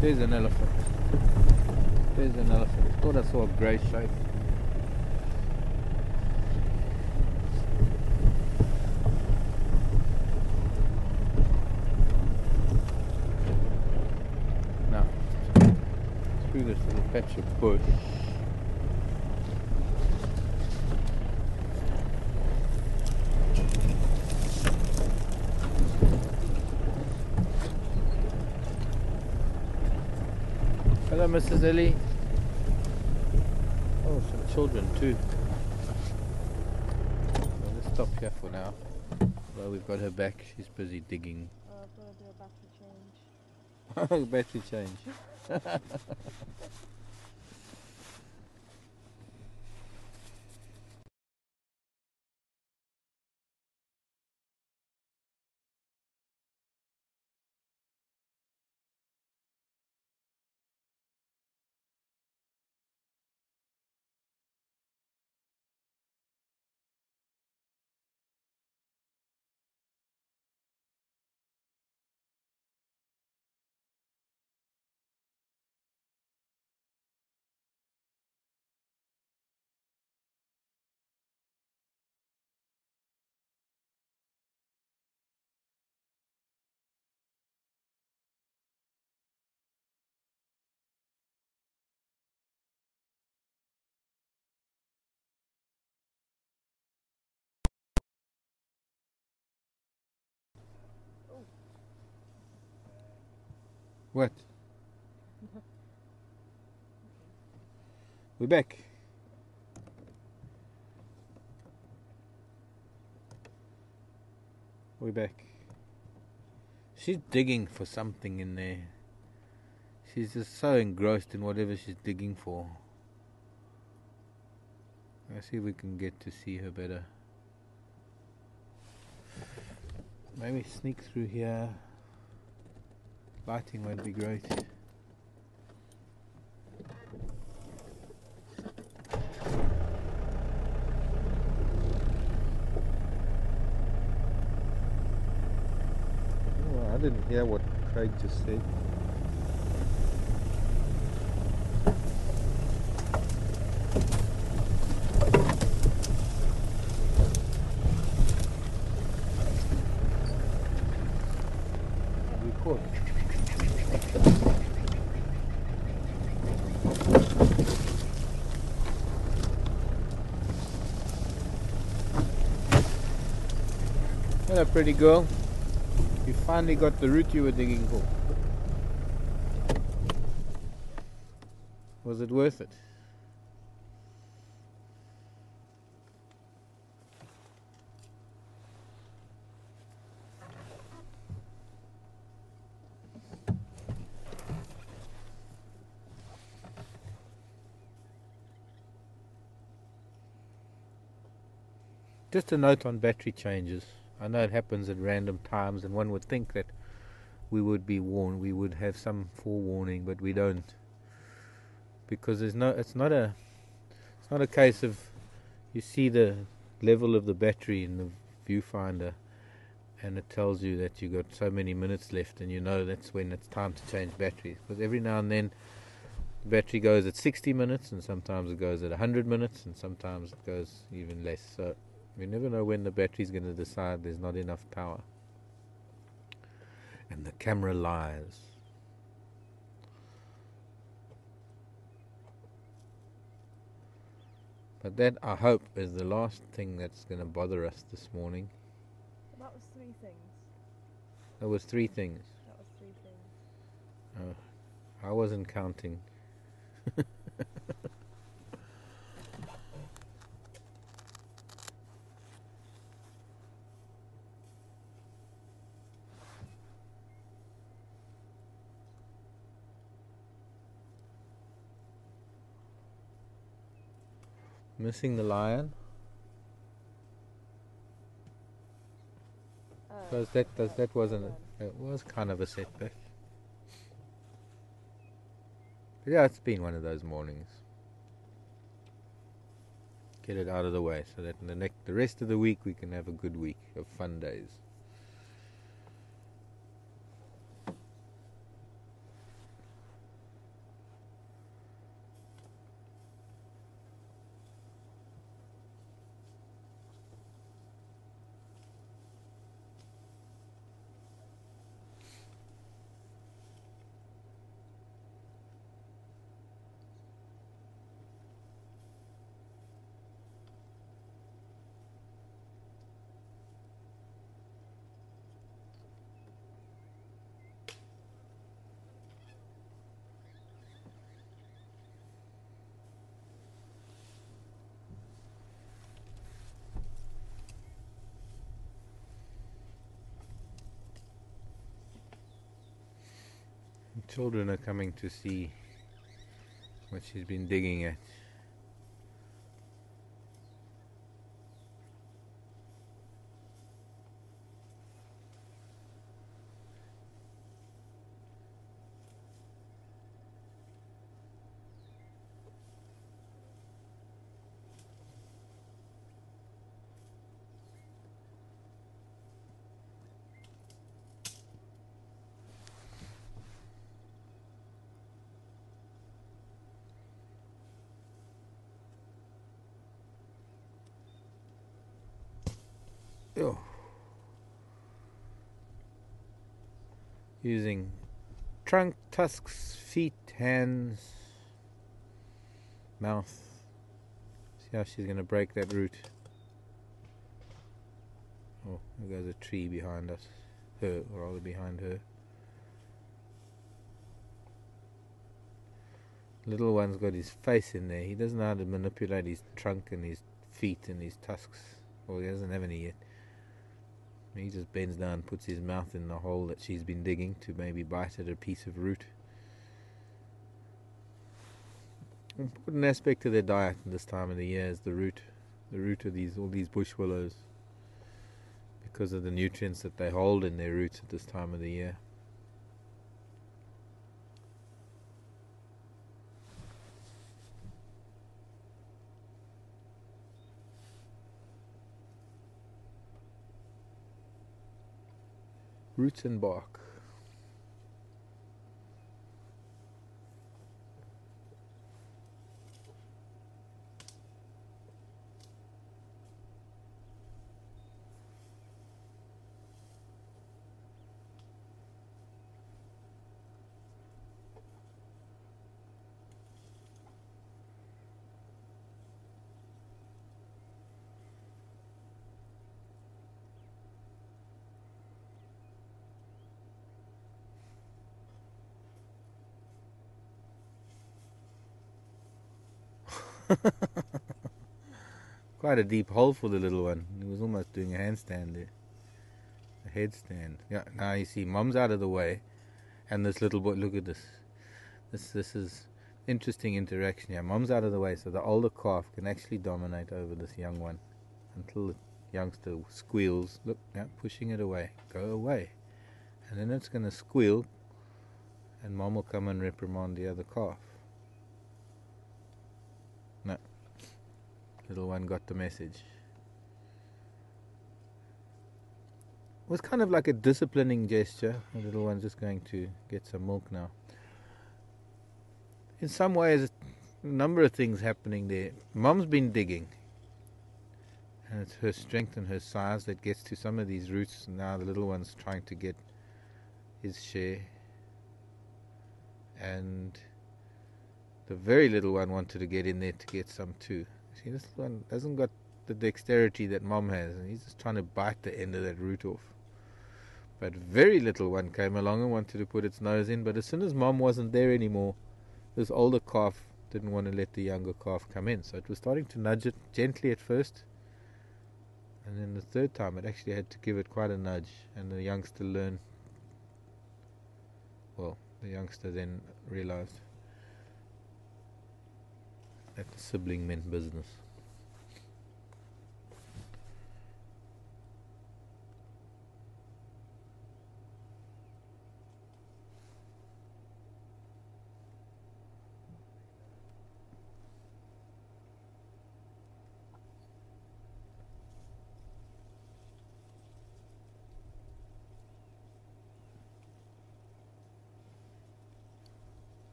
There's an elephant. There's an elephant. I thought I saw a grey shape. Now, through this little patch of bush. Hello, Mrs. Ellie. Oh, some children too. So let's stop here for now. Well, we've got her back. She's busy digging. Oh, I've got to do a battery change. Battery change. What? We're back. We're back. She's digging for something in there. She's just so engrossed in whatever she's digging for. Let's see if we can get to see her better. Maybe sneak through here. Lighting won't be great. Oh, I didn't hear what Craig just said. Record. Hello, pretty girl. You finally got the route you were digging for. Was it worth it? Just a note on battery changes. I know it happens at random times, and one would think that we would be warned, we would have some forewarning, but we don't, because it's not a case of you see the level of the battery in the viewfinder, and it tells you that you got so many minutes left, and you know that's when it's time to change batteries. Because every now and then the battery goes at 60 minutes, and sometimes it goes at 100 minutes, and sometimes it goes even less. So we never know when the battery's going to decide there's not enough power. And the camera lies. But that, I hope, is the last thing that's going to bother us this morning. That was 3 things. There was 3 things. That was 3 things. I wasn't counting. Missing the lion. Because that wasn't. It was kind of a setback. But yeah, it's been one of those mornings. Get it out of the way so that in the rest of the week we can have a good week of fun days. Children are coming to see what she's been digging at. Oh. Using trunk, tusks, feet, hands, mouth. See how she's going to break that root. Oh, there goes a tree behind us. Her, or rather behind her. Little one's got his face in there. He doesn't know how to manipulate his trunk and his feet and his tusks. Well, he doesn't have any yet. He just bends down and puts his mouth in the hole that she's been digging to maybe bite at a piece of root. An important aspect of their diet at this time of the year is the root. The root of all these bush willows, because of the nutrients that they hold in their roots at this time of the year. Roots and bark. Quite a deep hole for the little one. He was almost doing a handstand there. A headstand. Yeah, now you see Mom's out of the way and this little boy, look at this. This is interesting interaction here. Mom's out of the way so the older calf can actually dominate over this young one until the youngster squeals. Look, yeah, pushing it away. Go away. And then it's going to squeal and Mom will come and reprimand the other calf. No. Little one got the message. It was kind of like a disciplining gesture. The little one's just going to get some milk now. In some ways, a number of things happening there. Mom's been digging. And it's her strength and her size that gets to some of these roots. And now the little one's trying to get his share. And the very little one wanted to get in there to get some too. See, this one hasn't got the dexterity that Mom has, and he's just trying to bite the end of that root off. But very little one came along and wanted to put its nose in, but as soon as Mom wasn't there anymore, this older calf didn't want to let the younger calf come in. So it was starting to nudge it gently at first, and then the third time it actually had to give it quite a nudge, and the youngster learned. Well, the youngster then realized that the sibling meant business.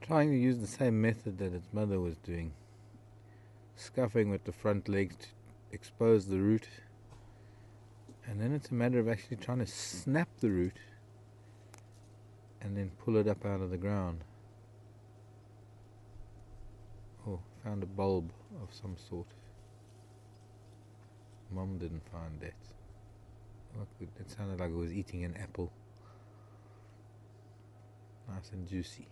trying to use the same method that its mother was doing, scuffing with the front legs to expose the root, and then it's a matter of actually trying to snap the root and then pull it up out of the ground. Oh, found a bulb of some sort. Mum didn't find that. Look, it sounded like it was eating an apple. Nice and juicy.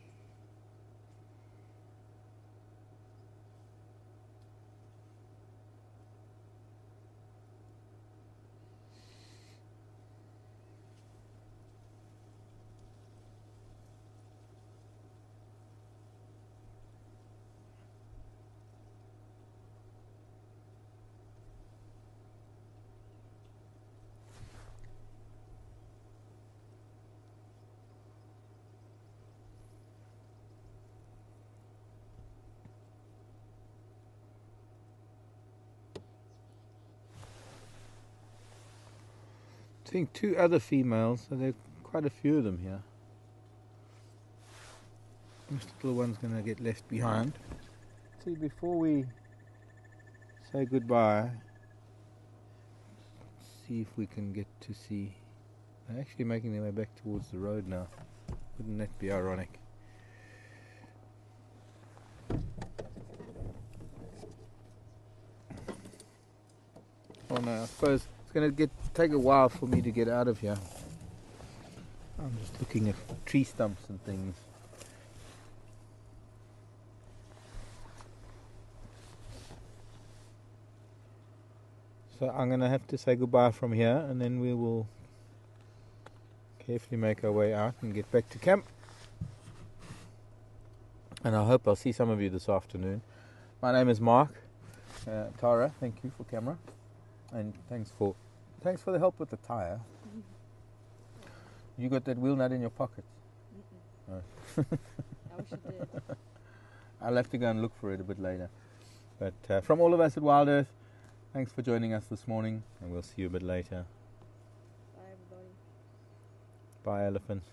Seeing two other females, so there are quite a few of them here. This little one's going to get left behind. See, before we say goodbye, see if we can get to see. They're actually making their way back towards the road now. Wouldn't that be ironic? Oh no, I suppose it's going to take a while for me to get out of here. I'm just looking at tree stumps and things. So I'm going to have to say goodbye from here, and then we will carefully make our way out and get back to camp. And I hope I'll see some of you this afternoon. My name is Mark. Tara, thank you for camera. And thanks for the help with the tyre. You got that wheel nut in your pocket? Oh. I wish you did. I'll have to go and look for it a bit later. But from all of us at Wild Earth, thanks for joining us this morning, and we'll see you a bit later. Bye, everybody. Bye, elephants.